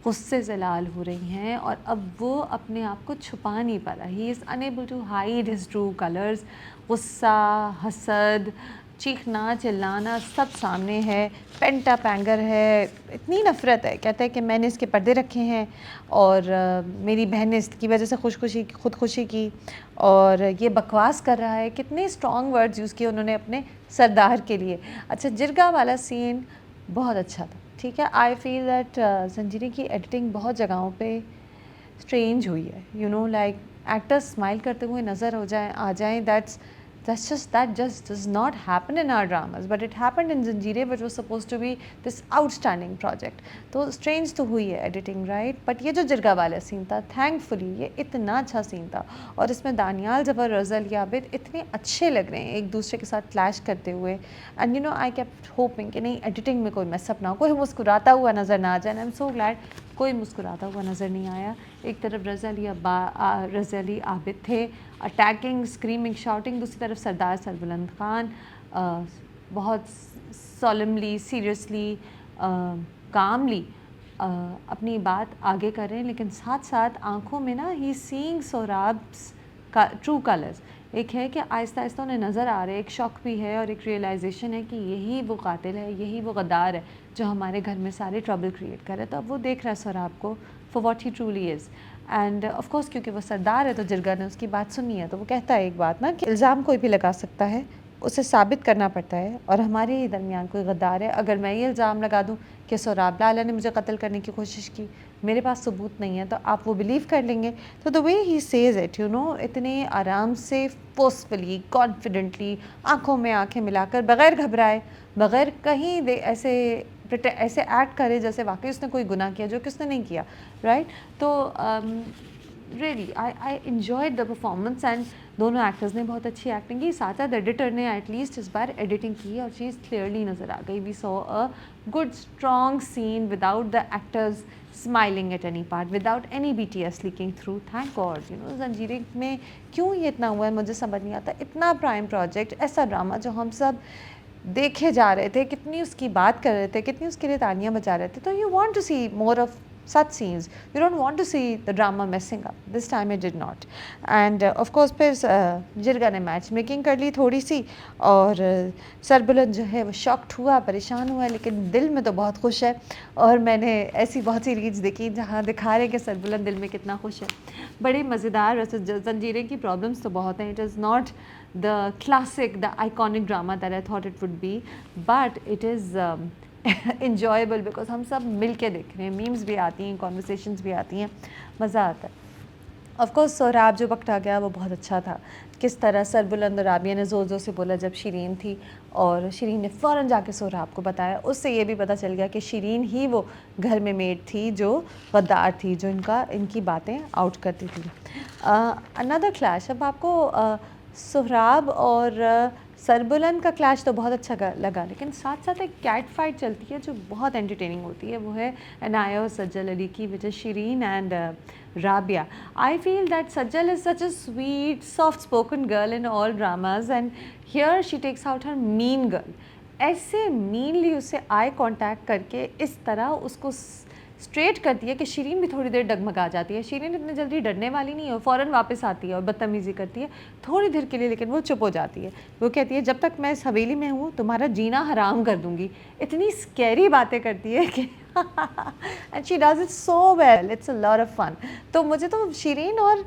गुस्से से लाल हो रही हैं और अब वो अपने आप को छुपा नहीं पा रहा, he is unable to hide his true colours. गुस्सा, हसद, चीखना चिल्लाना सब सामने है, पेंट अप एंगर है, इतनी नफ़रत है। कहता है कि मैंने इसके पर्दे रखे हैं और मेरी बहन ने इसकी वजह से खुदकुशी की और ये बकवास कर रहा है। कितने स्ट्रॉन्ग वर्ड्स यूज़ किए उन्होंने अपने सरदार के लिए। अच्छा, जिरगा वाला सीन बहुत अच्छा था, ठीक है। आई फील दैट ज़ंजीरें की एडिटिंग बहुत जगहों पे स्ट्रेंज हुई है, you know, like actors smile करते हुए नज़र आ जाएं, that just does not happen in our dramas, but it happened in Zanjeerein, which was supposed to be this outstanding project. तो स्ट्रेंज तो हुई है एडिटिंग, राइट। बट ये जो जिरगा वाला सीन था, थैंकफुली ये इतना अच्छा सीन था और इसमें दानियाल जबर, रज़ल याबिद इतने अच्छे लग रहे हैं एक दूसरे के साथ क्लैश करते हुए। And you know, I kept hopping कि नहीं एडिटिंग में कोई मैसअप ना हो, कोई मुस्कुराता हुआ नज़र ना आ जाए। आई एम सो ग्लैड कोई मुस्कुराता हुआ नज़र नहीं आया। एक तरफ रज़ली आबिद थे अटैकिंग, स्क्रीमिंग, शाउटिंग, दूसरी तरफ सरदार सरबुलंद खान बहुत सॉलमली, सीरियसली, कामली अपनी बात आगे कर रहे हैं, लेकिन साथ साथ आंखों में ना ही सीइंग सोहराब्स का ट्रू कलर्स। एक है कि आहिस्ता आहिस्ता उन्हें नज़र आ रहे हैं, एक शौक भी है और एक रियलाइजेशन है कि यही वो कातिल है, यही वो गद्दार है जो हमारे घर में सारे ट्रबल क्रिएट कर रहे। तो अब वो देख रहा है सोहराब को for what he truly is. End of course क्योंकि वो सरदार है तो जिरगा ने उसकी बात सुनी है, तो वो कहता है एक बात ना कि इल्ज़ाम कोई भी लगा सकता है, उसे साबित करना पड़ता है और हमारे ही दरमियान कोई गद्दार है। अगर मैं ये इल्ज़ाम लगा दूं कि सोहराब लाला ने मुझे कत्ल करने की कोशिश की, मेरे पास सबूत नहीं है, तो आप वो बिलीव कर लेंगे। तो the way he says it, you know, इतने आराम से, फोर्सफुली, कॉन्फिडेंटली, आंखों में आंखें मिलाकर, बग़ैर घबराए, बग़ैर कहीं ऐसे एक्ट करे जैसे वाकई उसने कोई गुनाह किया जो कि उसने नहीं किया, राइट। तो really I enjoyed the performance and दोनों एक्टर्स ने बहुत अच्छी एक्टिंग की। साथ साथ एडिटर ने एटलीस्ट इस बार एडिटिंग की और चीज़ क्लियरली नज़र आ गई। We saw a good strong scene without the actors smiling at any part, without any BTS leaking through. Thank God. You know, Zanjeerein में क्यों ये इतना हुआ है मुझे समझ नहीं आता। इतना प्राइम प्रोजेक्ट, ऐसा ड्रामा जो हम सब देखे जा रहे थे, कितनी उसकी बात कर रहे थे, कितनी उसके लिए तालियां बजा रहे थे। तो you want to see more of such scenes, you don't want to see the drama messing up. This time it did not. And of course फिर जिरगा ने मैच मेकिंग कर ली थोड़ी सी और सरबुलंद जो है वो शॉक्ड हुआ, परेशान हुआ, लेकिन दिल में तो बहुत खुश है। और मैंने ऐसी बहुत सी रील्स देखी जहाँ दिखा रहे कि सरबुलंद दिल में कितना खुश है। बड़े मज़ेदार। वैसे ज़ंजीरें की प्रॉब्लम्स तो बहुत हैं, it is not the classic, the iconic drama that I thought it would be, but it is enjoyable because हम सब मिल के देख रहे हैं, मीम्स भी आती हैं, कॉन्वर्सेशंस भी आती हैं, मज़ा आता है। ऑफ कोर्स सोहराब जो वक्त आ गया वो बहुत अच्छा था। किस तरह सरबुलंद और राबिया ने ज़ोर ज़ोर से बोला जब शिरीन थी और शिरीन ने फ़ौरन जाके सोहराब को बताया। उससे ये भी पता चल गया कि शिरीन ही वो घर में मेड थी जो गद्दार थी, जो इनकी बातें आउट करती थी। Another clash. अब आपको सोहराब और सरबुलंद का क्लैश तो बहुत अच्छा लगा, लेकिन साथ साथ एक कैट फाइट चलती है जो बहुत एंटरटेनिंग होती है। वो है अनाया और सज्जल अली की, which is Shirin and Rabia. I feel that Sajjal is such a sweet, soft-spoken girl in all dramas, and here she takes out her mean girl. ऐसे मीनली उससे आई कांटेक्ट करके इस तरह उसको स्ट्रेट करती है कि शिरीन भी थोड़ी देर डगमगा जाती है। शिरीन इतनी जल्दी डरने वाली नहीं है, फ़ौरन वापस आती है और बदतमीज़ी करती है थोड़ी देर के लिए, लेकिन वो चुप हो जाती है। वो कहती है जब तक मैं इस हवेली में हूँ तुम्हारा जीना हराम कर दूँगी। इतनी स्कैरी बातें करती है कि and she does it so well, it's a lot of fun. तो मुझे तो शिरीन और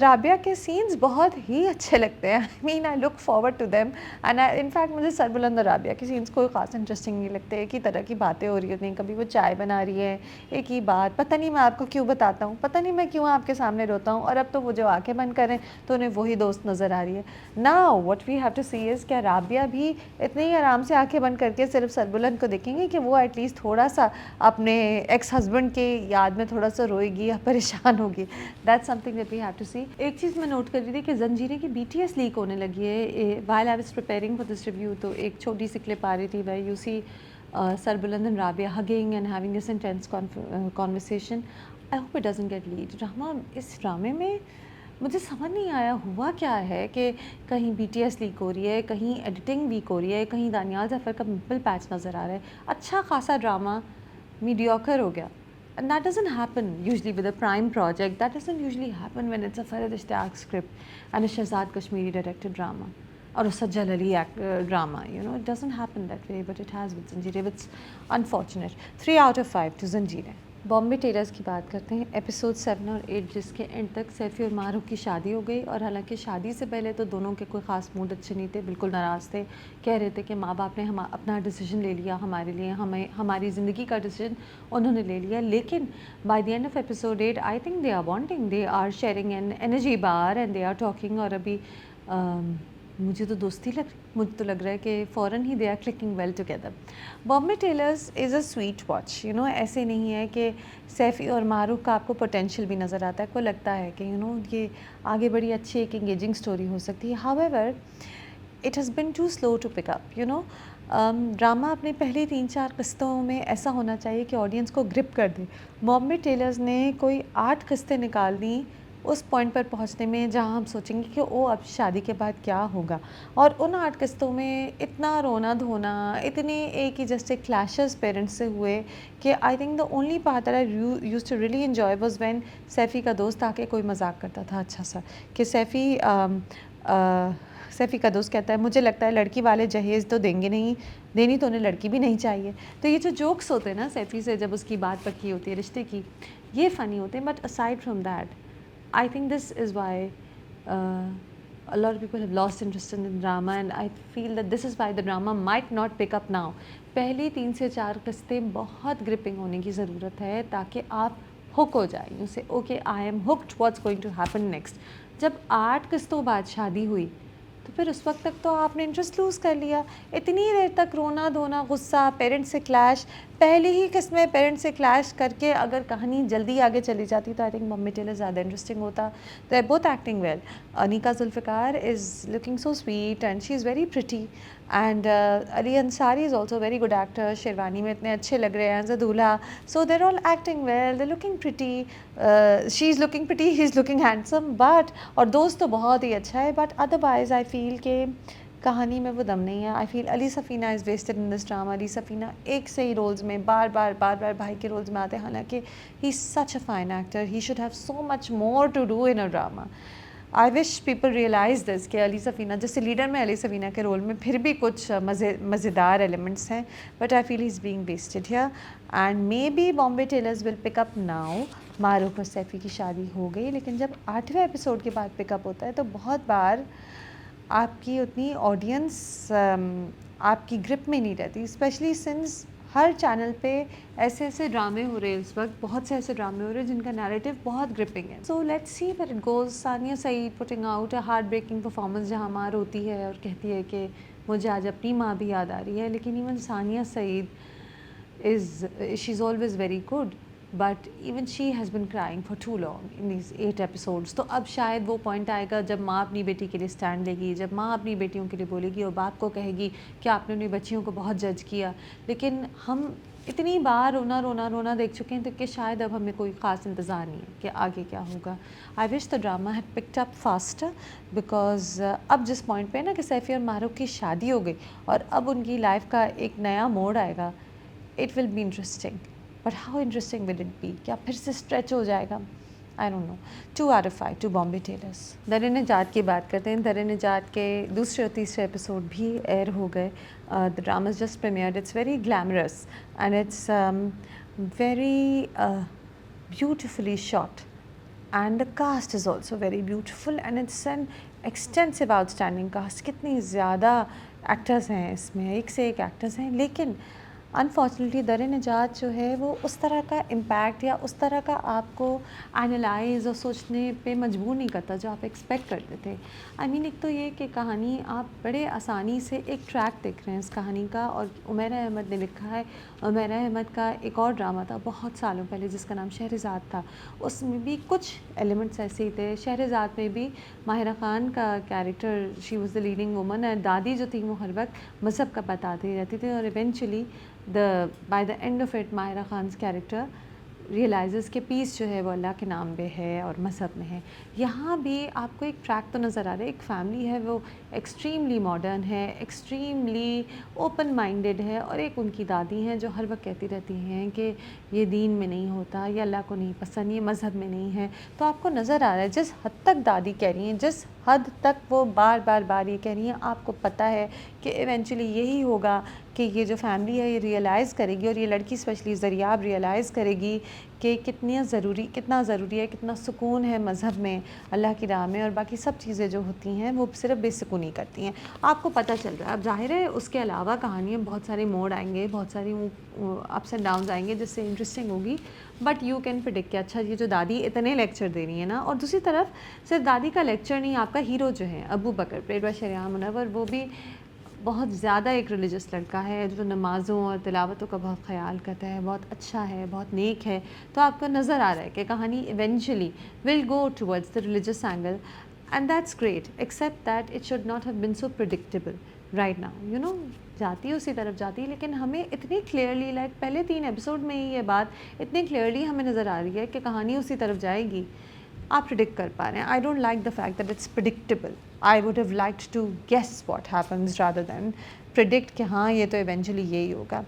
राबिया के सीन्स बहुत ही अच्छे लगते हैं। I mean I look forward to them and in fact मुझे सरबुलंद और राबिया के सीन्स कोई ख़ास इंटरेस्टिंग नहीं लगते। एक ही तरह की बातें हो रही होती हैं, कभी वो चाय बना रही है, एक ही बात, पता नहीं मैं आपको क्यों बताता हूँ, पता नहीं मैं क्यों आपके सामने रोता हूँ, और अब तो वो जो आंखें बंद करें तो उन्हें वही दोस्त नज़र आ रही है। Now what we have to see is क्या राबिया भी इतने ही आराम से आंखें बंद करके सिर्फ सरबुलंद को देखेंगे कि वो एटलीस्ट थोड़ा सा अपने एक्स हस्बैंड के याद में थोड़ा सा रोएगी या परेशान होगी। That's something that we have to see. एक चीज़ मैं नोट कर रही थी कि ज़ंजीरें की BTS लीक होने लगी है। While I was preparing for this review, तो एक छोटी सी क्लिप आ रही थी where you see Sarbuland and Rabia hugging and having this intense conversation. I hope it doesn't get leaked. इस ड्रामे में मुझे समझ नहीं आया हुआ क्या है कि कहीं बीटीएस लीक हो रही है, कहीं एडिटिंग वीक हो रही है, कहीं दानियाल ज़फ़र का पिंपल पैच नज़र आ रहा है, अच्छा खासा ड्रामा मीडियोकर हो गया। And that doesn't happen usually with a prime project. That doesn't usually happen when it's a Farid Ishtaq script and a Shahzad Kashmiri directed drama or a Sajjal Ali drama. You know, it doesn't happen that way, but it has with Zanjeer. It's unfortunate. 3 out of 5 to Zanjeer. Bombay Tailors की बात करते हैं, episode 7 और 8 जिसके and तक सैफ़ी और मारूफ की शादी हो गई। और हालांकि शादी से पहले तो दोनों के कोई ख़ास मूड अच्छे नहीं थे, बिल्कुल नाराज़ थे, कह रहे थे कि माँ बाप ने हम अपना डिसीजन ले लिया हमारे लिए, हमें हमारी ज़िंदगी का डिसीजन उन्होंने ले लिया। लेकिन by the end of episode 8 I think they are bonding, they are sharing an energy bar and they are talking. और अभी मुझे तो दोस्ती मुझे तो लग रहा है कि फ़ौरन ही they are clicking well together. Bombay tailors is a sweet watch, you know, ऐसे नहीं है कि सैफ़ी और मारूफ का आपको पोटेंशियल भी नज़र आता है, आपको लगता है कि यू नो ये आगे बड़ी अच्छी एक इंगेजिंग स्टोरी हो सकती है। However it has been too slow to pick up, you know. Drama अपने पहले 3-4 किस्तों में ऐसा होना चाहिए कि ऑडियंस को ग्रिप कर दे। बॉम्बे टेलर्स ने कोई 8 किस्तें निकाल दी उस पॉइंट पर पहुंचने में जहां हम सोचेंगे कि ओ अब शादी के बाद क्या होगा। और उन 8 किस्तों में इतना रोना धोना, इतने एक ही जैसे क्लैशेस पेरेंट्स से हुए कि I think the only part that I used to really enjoy was when Saifi का दोस्त आके कोई मजाक करता था अच्छा सा कि सैफ़ी का दोस्त कहता है मुझे लगता है लड़की वाले जहेज़ तो देंगे नहीं, देनी तो उन्हें लड़की भी नहीं चाहिए। तो ये जो जोक्स होते हैं ना सैफ़ी से जब उसकी बात पक्की होती है रिश्ते की, ये फ़नी होते हैं। But aside from that I think this is why a lot of people have lost interest in the drama, and I feel that this is why the drama might not pick up now. पहली 3 से 4 किस्तें बहुत gripping होने की ज़रूरत है ताकि आप हुक हो जाए, you say okay I am hooked, what's going to happen next. जब 8 किस्तों बाद शादी हुई तो फिर उस वक्त तक तो आपने इंटरेस्ट लूज़ कर लिया। इतनी देर तक रोना धोना, गुस्सा, पेरेंट्स से क्लैश, पहली ही किस्त में पेरेंट्स से क्लैश करके अगर कहानी जल्दी आगे चली जाती तो आई थिंक बॉम्बे टेलर ज़्यादा इंटरेस्टिंग होता। They are both acting well. Anika Zulfiqar is looking so sweet and she is very pretty and Ali Ansari is also very good actor, sherwani में इतने अच्छे लग रहे हैं एज अ दूल्हा। So there all acting well, they looking pretty, she is looking pretty, he is looking handsome. But और दोस्त तो बहुत ही अच्छा है, बट अदरवाइज़ आई फील के कहानी में वो दम नहीं है। I feel Ali Safina is wasted in this drama. Ali Safina एक से ही रोल्स में बार बार भाई के रोल्स में आते हैं, हालांकि he is such a fine actor, he should have so much more to do in a drama. I wish people realise this कि अली सफ़ीना जैसे लीडर में अली सफ़ीना के रोल में फिर भी कुछ मज़ेदार एलिमेंट्स हैं, but I feel he is being wasted here and maybe Bombay tailors will pick up now. Maroof और सैफ़ी की शादी हो गई, लेकिन जब 8वें एपिसोड के बाद पिकअप होता है तो बहुत बार आपकी उतनी ऑडियंस आपकी ग्रिप में नहीं रहती, स्पेशली सिंस हर चैनल पे ऐसे ऐसे ड्रामे हो रहे हैं इस वक्त, बहुत से ऐसे ड्रामे हो रहे हैं जिनका नैरेटिव बहुत ग्रिपिंग है। So let's see where it goes. Sania Saeed putting out a heartbreaking performance जहाँ माँ रोती है और कहती है कि मुझे आज अपनी माँ भी याद आ रही है। लेकिन even Sania Saeed she is always very good, but even she has been crying for too long in these 8 episodes. तो अब शायद वो पॉइंट आएगा जब माँ अपनी बेटी के लिए स्टैंड लेगी, जब माँ अपनी बेटियों के लिए बोलेगी और बाप को कहेगी कि आपने अपनी बच्चियों को बहुत जज किया। लेकिन हम इतनी बार रोना देख चुके हैं तो कि शायद अब हमें कोई ख़ास इंतज़ार नहीं है कि आगे क्या होगा। I wish the drama had picked up faster, because अब जिस पॉइंट पे ना कि सैफ़ी और मारूफ की शादी हो गई और अब उनकी लाइफ का एक नया मोड़ आएगा, it will be interesting. But how interesting will it be? क्या फिर से स्ट्रेच हो जाएगा? I don't know. 2 out of 5 to Bombay tailors. Dar Nijat की बात करते हैं। दर निजात के दूसरे और तीसरे एपिसोड भी एयर हो गए। The drama is just premiered. It's very glamorous and it's very beautifully shot and the cast is also very beautiful and it's an extensive outstanding cast। कितनी ज़्यादा एक्टर्स हैं इसमें, एक से एक एक्टर्स हैं, लेकिन अनफॉर्चुनेटली दर निजात जो है वो उस तरह का इम्पैक्ट या उस तरह का आपको एनालाइज और सोचने पे मजबूर नहीं करता जो आप एक्सपेक्ट करते थे। आई मीन एक तो ये कि कहानी आप बड़े आसानी से एक ट्रैक देख रहे हैं इस कहानी का, और उमैरा अहमद ने लिखा है। उमैरा अहमद का एक और ड्रामा था बहुत सालों पहले जिसका नाम शहरज़ाद था, उसमें भी कुछ एलिमेंट्स ऐसे ही थे। शहरज़ाद में भी माहिरा ख़ान का character, she was the leading woman, और दादी जो थी वो हर वक्त मज़हब का बताती रहती थी, और eventually by the end of it Mahira Khan's character रियलाइज़ेस कि पीस जो है वो अल्लाह के नाम पे है और मज़हब में है। यहाँ भी आपको एक ट्रैक तो नज़र आ रहा है, एक फ़ैमिली है वो एक्सट्रीमली मॉडर्न है, एक्सट्रीमली ओपन माइंडेड है, और एक उनकी दादी हैं जो हर वक्त कहती रहती हैं कि ये दीन में नहीं होता, ये अल्लाह को नहीं पसंद, ये मज़हब में नहीं है। तो आपको नज़र आ रहा है जिस हद तक दादी कह रही हैं, जिस हद तक वो बार ये कह रही हैं, आपको पता है कि इवेंचुअली यही होगा कि ये जो फैमिली है ये रियलाइज़ करेगी, और ये लड़की स्पेशली ज़रियाब रियलाइज़ करेगी कि कितना ज़रूरी है, कितना सुकून है मज़हब में, अल्लाह की राह में, और बाकी सब चीज़ें जो होती हैं वो सिर्फ बेसुकूनी करती हैं। आपको पता चल रहा है। अब ज़ाहिर है उसके अलावा कहानी में बहुत सारे मोड़ आएंगे, बहुत सारी अप्स एंड डाउन्स आएंगे जिससे इंटरेस्टिंग होगी, बट यू कैन प्रिडिक्ट कि अच्छा ये जो दादी इतने लेक्चर दे रही है ना, और दूसरी तरफ सिर्फ दादी का लेक्चर नहीं, आपका हीरो जो है अबू बकर प्लेड बाय शरियान मुनव्वर, वो भी बहुत ज़्यादा एक रिलीजियस लड़का है जो नमाज़ों और तिलावतों का बहुत ख्याल करता है, बहुत अच्छा है, बहुत नेक है। तो आपको नज़र आ रहा है कि कहानी eventually will go towards the religious angle, and that's great, except that it should not have been so predictable right now. You know, जाती है उसी तरफ जाती है, लेकिन हमें इतनी क्लियरली, लाइक पहले 3 एपिसोड में ही ये बात इतनी क्लियरली हमें नज़र आ रही है कि कहानी उसी तरफ जाएगी। आप प्रिडिक्ट कर पा रहे हैं। I don't like the fact that it's predictable. I would have liked to guess what happens rather than predict कि हाँ ये तो इवेंचुअली यही होगा।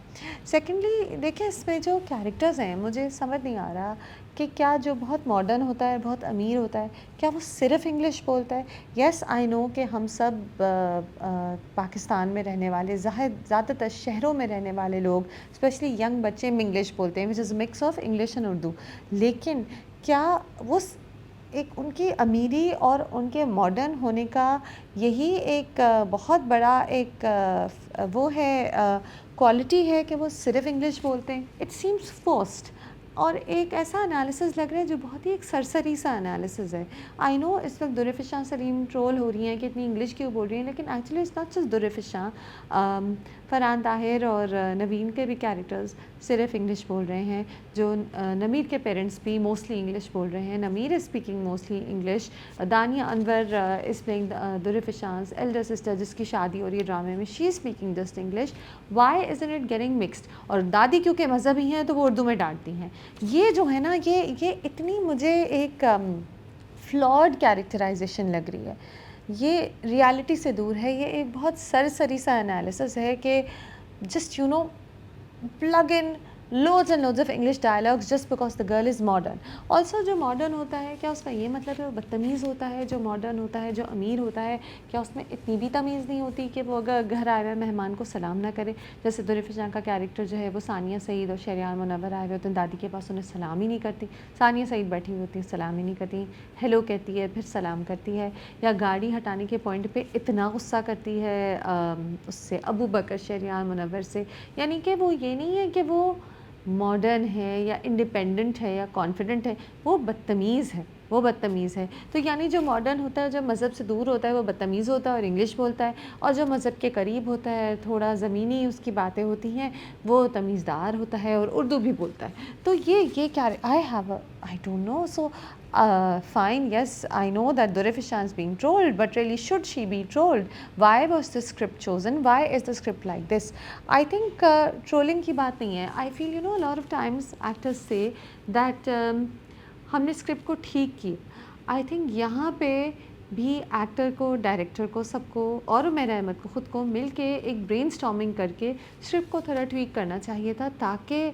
सेकेंडली देखिए, इसमें जो कैरेक्टर्स हैं मुझे समझ नहीं आ रहा कि क्या जो बहुत मॉडर्न होता है, बहुत अमीर होता है, क्या वो सिर्फ़ इंग्लिश बोलता है? येस आई नो कि हम सब पाकिस्तान में रहने वाले, ज़्यादातर शहरों में रहने वाले लोग, स्पेशली यंग बच्चे इंग्लिश बोलते हैं, which is mix of English and Urdu. लेकिन क्या वो एक उनकी अमीरी और उनके मॉडर्न होने का यही एक बहुत बड़ा एक वो है, क्वालिटी है कि वो सिर्फ़ इंग्लिश बोलते हैं? इट सीम्स फोर्स्ड, और एक ऐसा एनालिसिस लग रहा है जो बहुत ही एक सरसरी सा एनालिसिस है। आई नो इस वक्त दुरफ़िशां सलीम ट्रोल हो रही हैं कि इतनी इंग्लिश क्यों बोल रही हैं, लेकिन actually it's not just Durefishan, Farhan Tahir और नवीन के भी कैरेक्टर्स सिर्फ इंग्लिश बोल रहे हैं। जो नमीर के पेरेंट्स भी मोस्टली इंग्लिश बोल रहे हैं। नमीर is speaking mostly English. Dania Anwar is playing Durefishan's elder sister जिसकी शादी हो रही है ड्रामे में, she is speaking just English. Why isn't it getting mixed? और दादी क्योंकि मज़हबी हैं तो वो उर्दू में डांटती हैं। ये जो है ना, ये इतनी मुझे एक फ्लॉड कैरेक्टराइजेशन लग रही है। ये रियलिटी से दूर है। ये एक बहुत सरसरी सा एनालिसिस है कि just you know plug in loads and loads of English dialogues just because the girl is modern. Also जो मॉडर्न होता है, क्या उसका ये मतलब है वो बदतमीज़ होता है? जो मॉडर्न होता है, जो अमीर होता है, क्या उसमें इतनी भी तमीज़ नहीं होती कि वो अगर घर आए हुए मेहमान को सलाम ना करे? जैसे दुरफ़िशां का कैरेक्टर जो है वो सानिया सईद और शरियान मुनव्वर आए हुए होते हैं, दादी के पास, उन्हें सलाम ही नहीं करती। सानिया सईद बैठी हुई होती है, सलाम ही नहीं करती, हेलो कहती है फिर सलाम करती है। या गाड़ी हटाने के पॉइंट पे इतना गुस्सा करती है उससे, अबू बकर शरियान मुनव्वर से। यानी कि वो ये नहीं है कि वो मॉडर्न है या इंडिपेंडेंट है या कॉन्फिडेंट है, वो बदतमीज़ है, वो बदतमीज़ है। तो यानी जो मॉडर्न होता है, जो मज़हब से दूर होता है, वो बदतमीज़ होता है और इंग्लिश बोलता है, और जो मज़हब के करीब होता है, थोड़ा ज़मीनी उसकी बातें होती हैं, वो तमीज़दार होता है और उर्दू भी बोलता है। तो ये क्या, आई don't no. So fine, yes, I know that Durrafishan is being trolled, but really should she be trolled? Why was the script chosen? Why is the script like this? I think trolling की बात नहीं है. I feel, you know, a lot of times actors say that हमने script को ठीक की। I think यहाँ पे भी एक्टर को, डायरेक्टर को, सबको और उमैर अहमद को, ख़ुद को मिल के एक ब्रेन स्टॉर्मिंग करके स्क्रिप्ट को थोड़ा ट्वीक करना चाहिए था, ताकि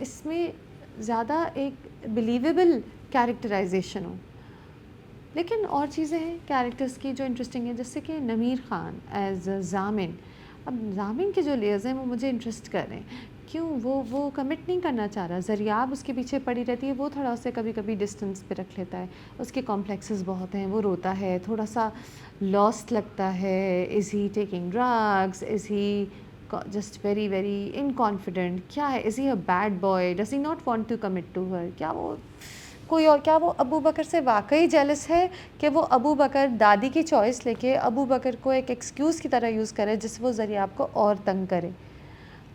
इसमें ज़्यादा एक बिलीवेबल कैरेक्टराइजेशन हो। लेकिन और चीज़ें हैं कैरेक्टर्स की जो इंटरेस्टिंग है, जैसे कि नमीर ख़ान एज जामिन। अब जामिन के जो लेयर्स हैं वो मुझे इंटरेस्ट कर रहे हैं। क्यों वो कमिट नहीं करना चाह रहा? ज़रियाब उसके पीछे पड़ी रहती है, वो थोड़ा उसे कभी कभी डिस्टेंस पे रख लेता है। उसके कॉम्प्लेक्सेस बहुत हैं, वो रोता है, थोड़ा सा लॉस्ट लगता है। Is he taking drugs? Is he just very very inconfident? क्या है? Is he a bad boy? Does he not want to commit to her? क्या वो कोई और, क्या वो अबू बकर से वाकई जेलस है कि वो अबू बकर दादी की चॉइस लेके अबू बकर को एक एक्सक्यूज़ की तरह यूज़ करे जिससे वो ज़रियाब को और तंग करे?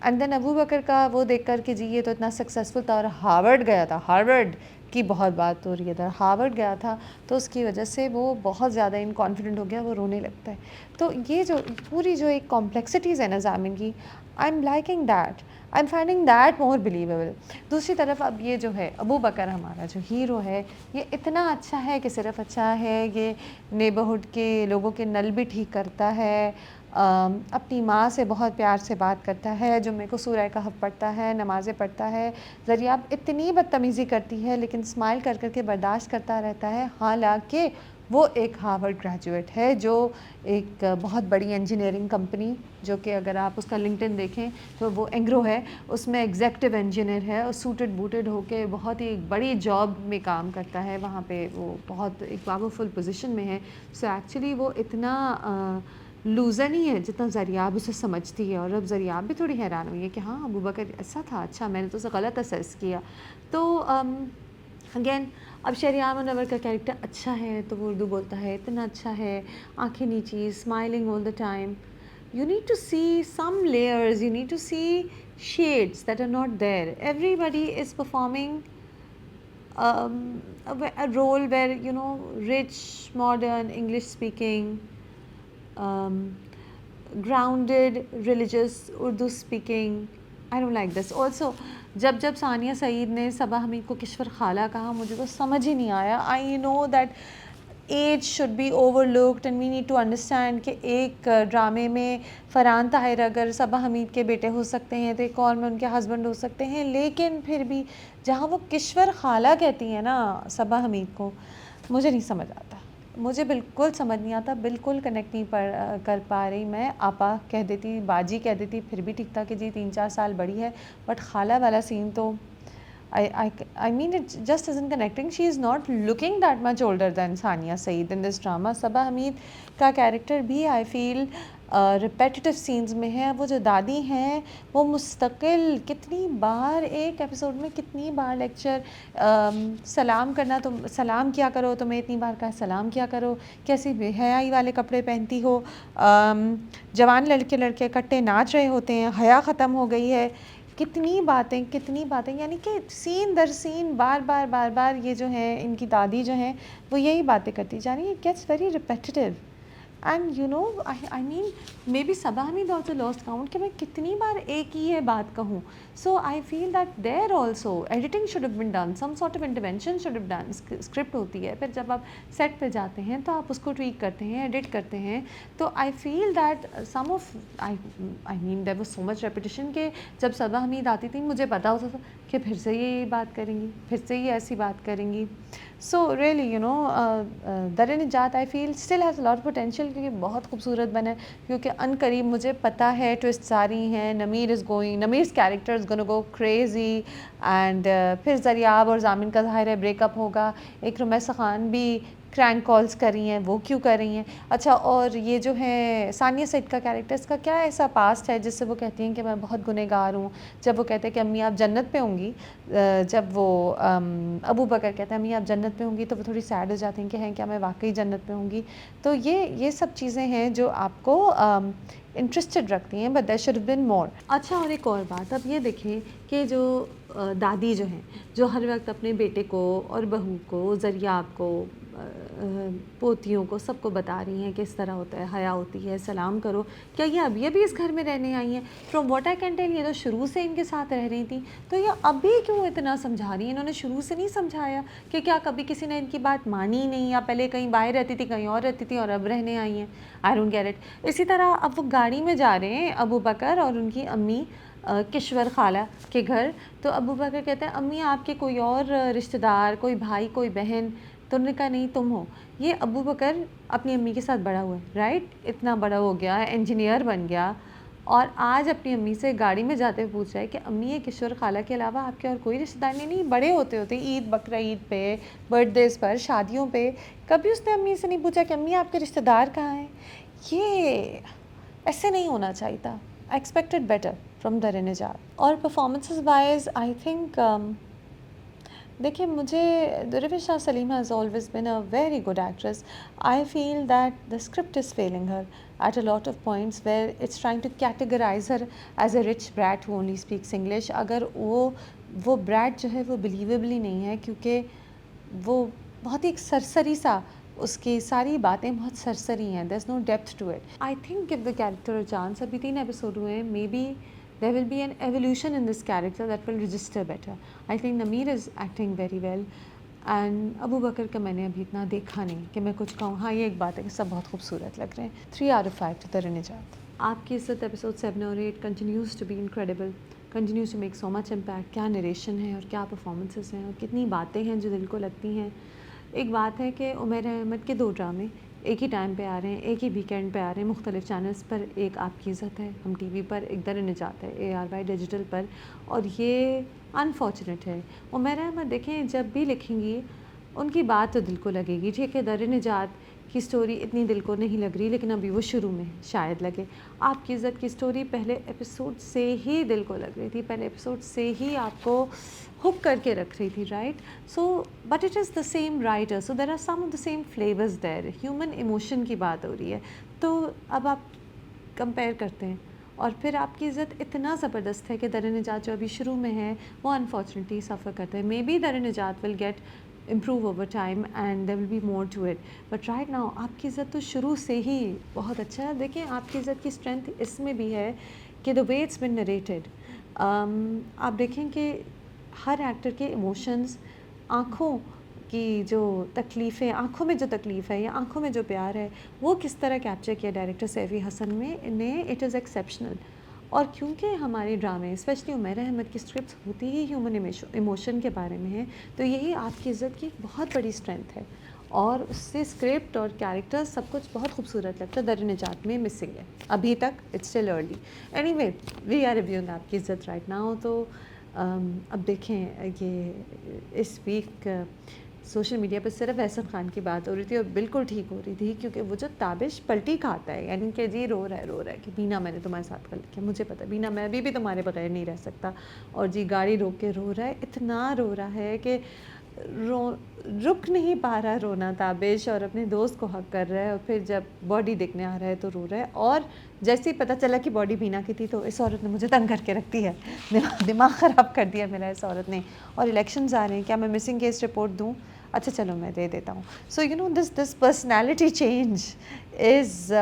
एंड देन अबू बकर का वो देख कर कि जी ये तो इतना सक्सेसफुल था और हार्वर्ड गया था, हार्वर्ड की बहुत बात हो रही है, हार्वर्ड गया था, तो उसकी वजह से वो बहुत ज़्यादा इनकॉन्फिडेंट हो गया, वो रोने लगता है। तो ये जो पूरी जो एक कॉम्प्लेक्सिटीज़ है ना जामिन की, I am liking that. I am finding that more believable. दूसरी तरफ अब ये जो है अबू बकर हमारा जो हीरो है, ये इतना अच्छा है कि सिर्फ अच्छा है, ये नेबरहुड के लोगों के नल भी ठीक करता है, अपनी माँ से बहुत प्यार से बात करता है, जुम्मे को सूरह कहफ पढ़ता है, नमाज़ें पढ़ता है। ज़रियाब इतनी बदतमीज़ी करती है लेकिन स्माइल कर कर के बर्दाश्त करता रहता है, हालांकि वो एक हार्वर्ड ग्रेजुएट है, जो एक बहुत बड़ी इंजीनियरिंग कंपनी, जो कि अगर आप उसका लिंक्डइन देखें तो वो एंग्रो है, उसमें एग्जेक्टिव इंजीनियर है और सूटेड बूटेड होके बहुत ही बड़ी जॉब में काम करता है, वहाँ पे वो बहुत एक पावरफुल पोजीशन में है। सो एक्चुअली वो इतना लूज़र नहीं है जितना ज़रियाब उसे समझती है। और अब ज़रियाब भी थोड़ी हैरान हुई है कि हाँ अबू बकर ऐसा था, अच्छा मैंने तो उसे गलत असेस किया। तो अगेन अब शहरियार मुनव्वर का कैरेक्टर अच्छा है तो वो उर्दू बोलता है, इतना अच्छा है, आंखें नीची, smiling all the time. You need to see some layers, you need to see shades that are not there. Everybody is performing a role where, you know, rich, modern, English speaking, um, grounded, religious, Urdu speaking. I don't like this. Also, जब जब सानिया सईद ने सबा हमीद को किश्वर खाला कहा, मुझे तो समझ ही नहीं आया। I know that age should be overlooked and we need to understand कि एक ड्रामे में फ़रहान ताहिर अगर सबा हमीद के बेटे हो सकते हैं तो एक और में उनके हस्बैंड हो सकते हैं, लेकिन फिर भी जहाँ वो किश्वर खाला कहती हैं ना सबा हमीद को, मुझे नहीं समझ आता, मुझे बिल्कुल समझ नहीं आता, बिल्कुल कनेक्ट नहीं कर पा रही मैं। आपा कह देती, बाजी कह देती, फिर भी ठीक था कि जी 3-4 साल बड़ी है, बट खाला वाला सीन तो I mean it just isn't connecting. She is not looking that much older than Sania Saeed in this drama. सबा हमीद का कैरेक्टर भी I feel रिपेटिटिव सीन्स में है। वो जो दादी हैं वो मुस्तकिल कितनी बार एक एपिसोड में कितनी बार लेक्चर, सलाम करना, तुम सलाम किया करो, तुम्हें इतनी बार कहा सलाम किया करो, कैसी बेहयाई वाले कपड़े पहनती हो, जवान लड़के लड़के इकट्ठे नाच रहे होते हैं, हया ख़त्म हो गई है, कितनी बातें, यानी कि सीन दर सीन बार बार ये जो है इनकी दादी जो है वो यही बातें करती जा रही है। It gets very repetitive and you know I mean maybe Saba Hameed also lost count कि मैं कितनी बार एक ही है बात कहूँ। So I feel that there also editing should have been done, some sort of intervention should have done. Script होती है, फिर जब आप सेट पे जाते हैं तो आप उसको ट्वीक करते हैं, एडिट करते हैं, तो I feel that some of I mean there was so much repetition कि जब सबा हमीद आती थी मुझे पता होता था कि फिर से ये बात करेंगी, फिर से ये ऐसी बात करेंगी। So really you know Dar e Nijat I feel still has lot potential, क्योंकि बहुत खूबसूरत बना है, क्योंकि अनकरीब मुझे पता है ट्विस्ट आ रही हैं, Nameer's character is gonna go crazy and फिर ज़रियाब और ज़ामिन का ज़ाहिर है ब्रेकअप होगा। एक रुमैसा ख़ान भी क्रैंक कॉल्स कर रही हैं, वो क्यों कर रही हैं? अच्छा, और ये जो है सानिया सईद का कैरेक्टर, इसका क्या ऐसा पास्ट है जिससे वो कहती हैं कि मैं बहुत गुनहगार हूँ? जब वो कहते हैं कि अम्मी आप जन्नत पे होंगी, जब वो अबू बकर कहते हैं अम्मी आप जन्नत पे होंगी, तो वो थोड़ी सैड हो जाती हैं कि हैं क्या मैं वाकई जन्नत पे होंगी? तो ये सब चीज़ें हैं जो आपको इंटरेस्टेड रखती हैं, but there should have been more. अच्छा, और एक और बात, अब ये देखें कि जो दादी जो हैं, जो हर वक्त अपने बेटे को और बहू को, ज़रियाब को, पोतियों को, सबको बता रही हैं कि इस तरह होता है, हया होती है, सलाम करो, क्या ये अभी इस घर में रहने आई हैं? From what I can tell ये तो शुरू से इनके साथ रह रही थी, तो ये अभी क्यों इतना समझा रही हैं? इन्होंने शुरू से नहीं समझाया कि क्या कभी किसी ने इनकी बात मानी नहीं, या पहले कहीं बाहर रहती थी, कहीं और रहती थी और अब रहने आई हैं? I don't get it. इसी तरह अब वो गाड़ी में जा रहे हैं अबू बकर और उनकी अम्मी किश्वर खाला के घर, तो अबू बकर कहते हैं अम्मी आपके कोई और रिश्तेदार, कोई भाई, कोई बहन? तो उन्होंने कहा नहीं तुम हो। ये अबू बकर अपनी अम्मी के साथ बड़ा हुआ है, राइट, इतना बड़ा हो गया, इंजीनियर बन गया, और आज अपनी अम्मी से गाड़ी में जाते हुए पूछ रहा है कि अम्मी ये किशोर खाला के अलावा आपके और कोई रिश्तेदार नहीं? बड़े होते होते ईद, बकरा ईद पे, बर्थडेज़ पर, शादियों पे कभी उसने अम्मी से नहीं पूछा कि अम्मी आपके रिश्तेदार कहाँ हैं? ये ऐसे नहीं होना चाहिए था। I expected better from Dar e Nijat. और परफॉर्मेंसेस वाइज आई थिंक देखिए, मुझे Durefishan Saleem has always been a very good actress. I feel that the script is failing her at a lot of points where it's trying to categorize her as a rich brat who only speaks English. अगर वो brat जो है वो believable ही नहीं है, क्योंकि वो बहुत ही एक सरसरी सा, उसकी सारी बातें बहुत सरसरी हैं, there's no depth to it. I think give the character a chance. अभी 3 एपिसोड हुए हैं, may be there will be an evolution in this character that will register better. I think Nameer is acting very well and Abu Bakar का मैंने अभी इतना देखा नहीं कि मैं कुछ कहूँ. हाँ, ये एक बात है कि सब बहुत खूबसूरत लग रहे हैं. 3 out of 5 to दर निजात. आपकी इज़्ज़त एपिसोड 7 और 8 continues to be incredible, continues to make so much impact. क्या नरेशन है और क्या परफॉर्मेंसेस हैं और कितनी बातें हैं जो दिल को लगती हैं. एक बात है कि उमर अहमद के 2 ड्रामे एक ही टाइम पे आ रहे हैं, एक ही वीकेंड पे आ रहे हैं, मुख्तलिफ चैनल्स पर. एक आपकी इज़्ज़त है हम टीवी पर, एक दर निजात है ARY डिजिटल पर. और ये अनफॉर्चुनेट है. उमर अहमद देखें जब भी लिखेंगी उनकी बात तो दिल को लगेगी. ठीक है, दर निजात की स्टोरी इतनी दिल को नहीं लग रही, लेकिन अभी वो शुरू में शायद लगे. आपकी इज़्ज़त की स्टोरी पहले एपिसोड से ही दिल को लग रही थी, पहले एपिसोड से ही आपको हुक करके रख रही थी, right. So but it is the same writer, so there are some of the same flavours there. Human emotion की बात हो रही है, तो अब आप कंपेयर करते हैं. और फिर आपकी इज़्ज़त इतना ज़बरदस्त है कि दर निजात जो अभी शुरू में है वो अनफॉर्चुनेटली सफ़र करता है. मे बी दर निजात will get improve over time and there will be more to it, but right now आपकी इज़्ज़त तो शुरू से ही बहुत अच्छा है. देखें आपकी इज़्ज़त की स्ट्रेंथ इसमें भी है कि the way it's been narrated, आप देखें कि हर एक्टर के इमोशंस, आँखों की जो तकलीफ़ें, आँखों में जो तकलीफ़ है या आँखों में जो प्यार है, वो किस तरह कैप्चर किया डायरेक्टर सैफ़ी हसन ने इट इज़ एक्सेप्शनल. और क्योंकि हमारे ड्रामे स्पेशली उमर अहमद की स्क्रिप्ट्स होती ही ह्यूमन इमोशन के बारे में है, तो यही आपकी इज़्ज़त की एक बहुत बड़ी स्ट्रेंथ है. और उससे स्क्रिप्ट और कैरेक्टर्स सब कुछ बहुत खूबसूरत लगता है. दर निजात में मिसिंग है अभी तक, it's still early. Anyway, we are reviewing आपकी इज़्ज़त राइट नाउ. तो अब देखें ये इस वीक सोशल मीडिया पर सिर्फ एहसन खान की बात हो रही थी और बिल्कुल ठीक हो रही थी, क्योंकि वो जो ताबिश पलटी खाता है, यानी कि जी रो रहा है कि बीना मैंने तुम्हारे साथ कर लिया, मुझे पता बीना मैं अभी भी तुम्हारे बगैर नहीं रह सकता. और जी गाड़ी रोक के रो रहा है, इतना रो रहा है कि रुक नहीं पा रहा रोना ताबिश, और अपने दोस्त को हक कर रहा है. और फिर जब बॉडी देखने आ रहा है तो रो रहा है. और जैसे ही पता चला कि बॉडी बीना की थी तो इस औरत ने मुझे तंग करके रख दिया, दिमाग ख़राब कर दिया मेरा इस औरत ने. और इलेक्शंस आ रहे हैं, क्या मैं मिसिंग केस रिपोर्ट दूँ? अच्छा चलो मैं दे देता हूँ. So you know this personality change is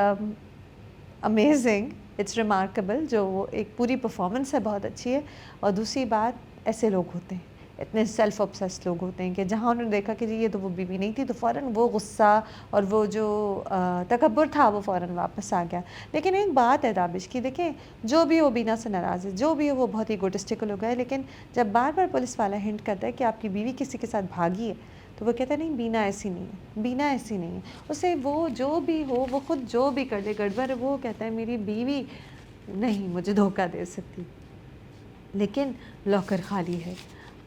amazing, it's remarkable. जो एक पूरी परफॉर्मेंस है बहुत अच्छी है. और दूसरी बात, ऐसे लोग होते हैं, इतने सेल्फ ऑब्सेस्ड लोग होते हैं कि जहाँ उन्होंने देखा कि जी ये तो वो बीवी नहीं थी, तो फ़ौरन वो गुस्सा और वो जो तकब्बुर था वो फ़ौरन वापस आ गया. लेकिन एक बात है ताबिश की, देखें जो भी हो बीना से नाराज़ है, जो भी हो वो बहुत ही इगोटिस्टिकल हो गए. लेकिन जब बार बार पुलिस वाला हिंट करता है कि आपकी बीवी किसी के साथ भागी है, तो वो कहता है नहीं बीना ऐसी नहीं है, बीना ऐसी नहीं है. उसे वो जो भी हो, वो खुद जो भी कर ले गड़बड़, वो कहता है मेरी बीवी नहीं मुझे धोखा दे सकती, लेकिन लॉकर खाली है.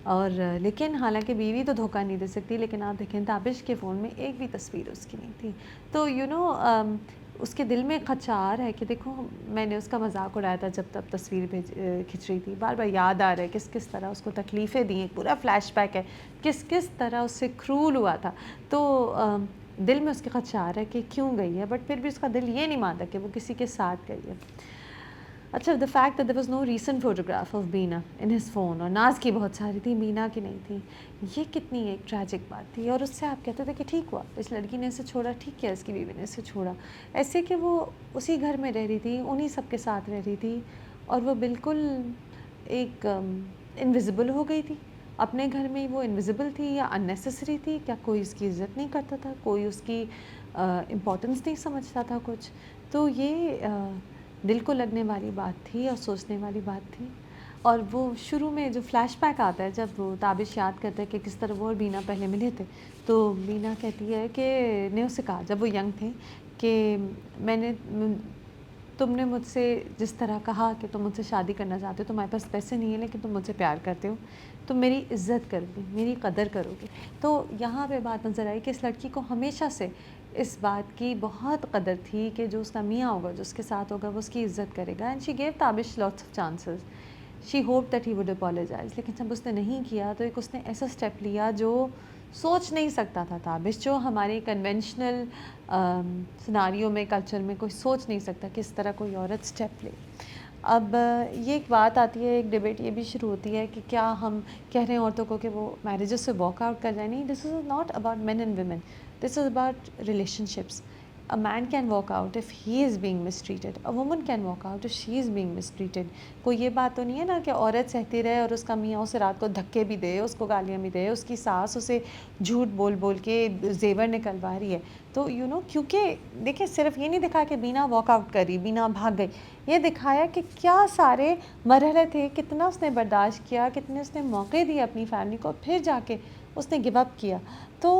और लेकिन हालांकि बीवी तो धोखा नहीं दे सकती, लेकिन आप देखें ताबिश के फ़ोन में एक भी तस्वीर उसकी नहीं थी. तो यू नो उसके दिल में खचार है कि देखो मैंने उसका मजाक उड़ाया था जब तब तस्वीर खिंच रही थी. बार बार याद आ रहा है किस किस तरह उसको तकलीफ़ें दी, पूरा फ्लैशबैक है किस किस तरह उससे क्रूल हुआ था. तो दिल में उसके खचार है कि क्यों गई है, बट फिर भी उसका दिल ये नहीं मानता कि वो किसी के साथ गई है. अच्छा, the fact that there was no recent photograph of Bina in his phone, और नाज की बहुत सारी थी, बीना की नहीं थी, ये कितनी एक ट्रैजिक बात थी. और उससे आप कहते थे कि ठीक हुआ इस लड़की ने इसे छोड़ा, ठीक किया इसकी बीवी ने इसे छोड़ा. ऐसे कि वो उसी घर में रह रही थी, उन्हीं सब के साथ रह रही थी, और वो बिल्कुल एक इनविजिबल हो गई थी. अपने घर में वो इनविजिबल थी या अननेसेसरी थी? क्या कोई उसकी इज़्ज़त नहीं करता था, कोई उसकी इम्पोर्टेंस नहीं समझता था कुछ? तो ये दिल को लगने वाली बात थी और सोचने वाली बात थी. और वो शुरू में जो फ्लैशबैक आता है, जब वो ताबिश याद करते हैं कि किस तरह वो और बीना पहले मिले थे, तो बीना कहती है कि ने उससे कहा जब वो यंग थे कि तुमने मुझसे जिस तरह कहा कि तुम मुझसे शादी करना चाहते हो, तुम्हारे पास पैसे नहीं है लेकिन तुम मुझसे प्यार करते हो, तुम मेरी इज़्ज़त करोगे, मेरी कदर करोगे. तो यहाँ पे बात नज़र आई कि इस लड़की को हमेशा से इस बात की बहुत कदर थी कि जो उसका मियाँ होगा, जो उसके साथ होगा, वो उसकी इज़्ज़त करेगा. And she gave Tabish lots of chances, she hope that he would apologise. लेकिन जब उसने नहीं किया तो एक उसने ऐसा स्टेप लिया जो सोच नहीं सकता था ताबिश, जो हमारे कन्वेंशनल सिनारियो में, कल्चर में कोई सोच नहीं सकता कि इस तरह कोई औरत स्टेप ले. अब ये एक बात आती है, एक डिबेट ये भी शुरू होती है कि क्या हम कह रहे हैं औरतों को कि वो मैरिजेस से वॉकआउट कर जाए. नहीं, this is not about main and women, this is about relationships. a man can walk out if he is being mistreated, a woman can walk out if she is being mistreated. कोई ये बात तो नहीं है ना कि औरत सहती रहे और उसका मियाँ उसे रात को धक्के भी दे, उसको गालियाँ भी दे, उसकी सास उसे झूठ बोल बोल के जेवर निकलवा रही है। तो यू नो, क्योंकि देखिए सिर्फ ये नहीं दिखा कि बीना वॉकआउट करी, बीना भाग गई, ये दिखाया कि क्या सारे मरहले थे, कितना उसने बर्दाश्त किया, कितने उसने मौके दिए अपनी फैमिली को, फिर जाके उसने गिव अप किया। तो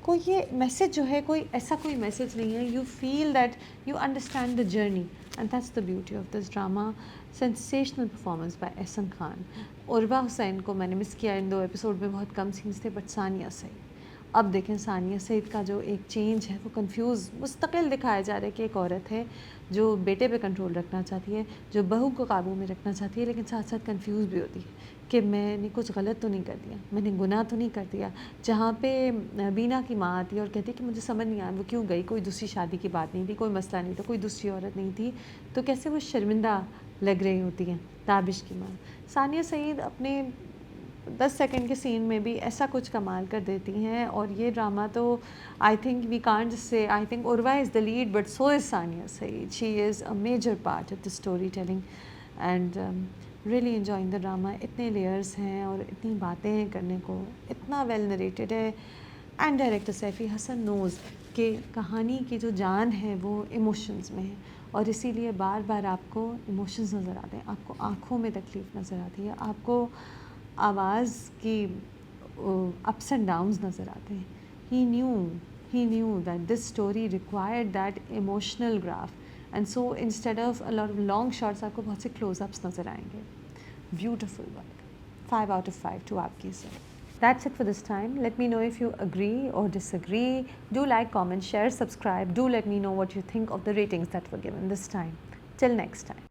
कोई ये मैसेज जो है, कोई ऐसा कोई मैसेज नहीं है। You feel that you understand the journey and that's the beauty of this drama. Sensational performance by Ehsan Khan. Urwa Hussain को मैंने मिस किया इन 2 एपिसोड में, बहुत कम सीन्स थे, बट सानिया सईद, अब देखें सानिया सईद का जो एक चेंज है, वो कंफ्यूज मुस्तकिल दिखाया जा रहा है कि एक औरत है जो बेटे पे कंट्रोल रखना चाहती है, जो बहू को काबू में रखना चाहती है, लेकिन साथ साथ कंफ्यूज भी होती है कि मैंने कुछ गलत तो नहीं कर दिया, मैंने गुनाह तो नहीं कर दिया। जहाँ पे बीना की माँ आती है और कहती है कि मुझे समझ नहीं आया वो क्यों गई, कोई दूसरी शादी की बात नहीं थी, कोई मसला नहीं था, कोई दूसरी औरत नहीं थी, तो कैसे वो शर्मिंदा लग रही होती हैं ताबिश की माँ। सानिया सईद अपने 10 सेकंड के सीन में भी ऐसा कुछ कमाल कर देती हैं। और ये ड्रामा तो I think we can't just say, I think Urwa is the lead but so is Sania Saeed. She is a major part of the story telling and really enjoying the drama. इतने लेयर्स हैं और इतनी बातें हैं करने को, इतना वेल नरेटेड है। And director Saifi Hasan knows कि कहानी की जो जान है वो इमोशंस में है, और इसीलिए बार बार आपको इमोशंस नज़र आते हैं, आपको आँखों में तकलीफ़ नज़र आती है, आपको आवाज़ की अप्स एंड डाउन्स नज़र आते हैं। He knew that this story required that emotional graph, and so instead of a lot of long shots आपको बहुत से क्लोजअप्स नज़र आएंगे। Beautiful work, 5 out of 5 to आपकी sir. That's it for this time. Let me know if you agree or disagree. Do like, comment, share, subscribe. Do let me know what you think of the ratings that were given this time. Till next time.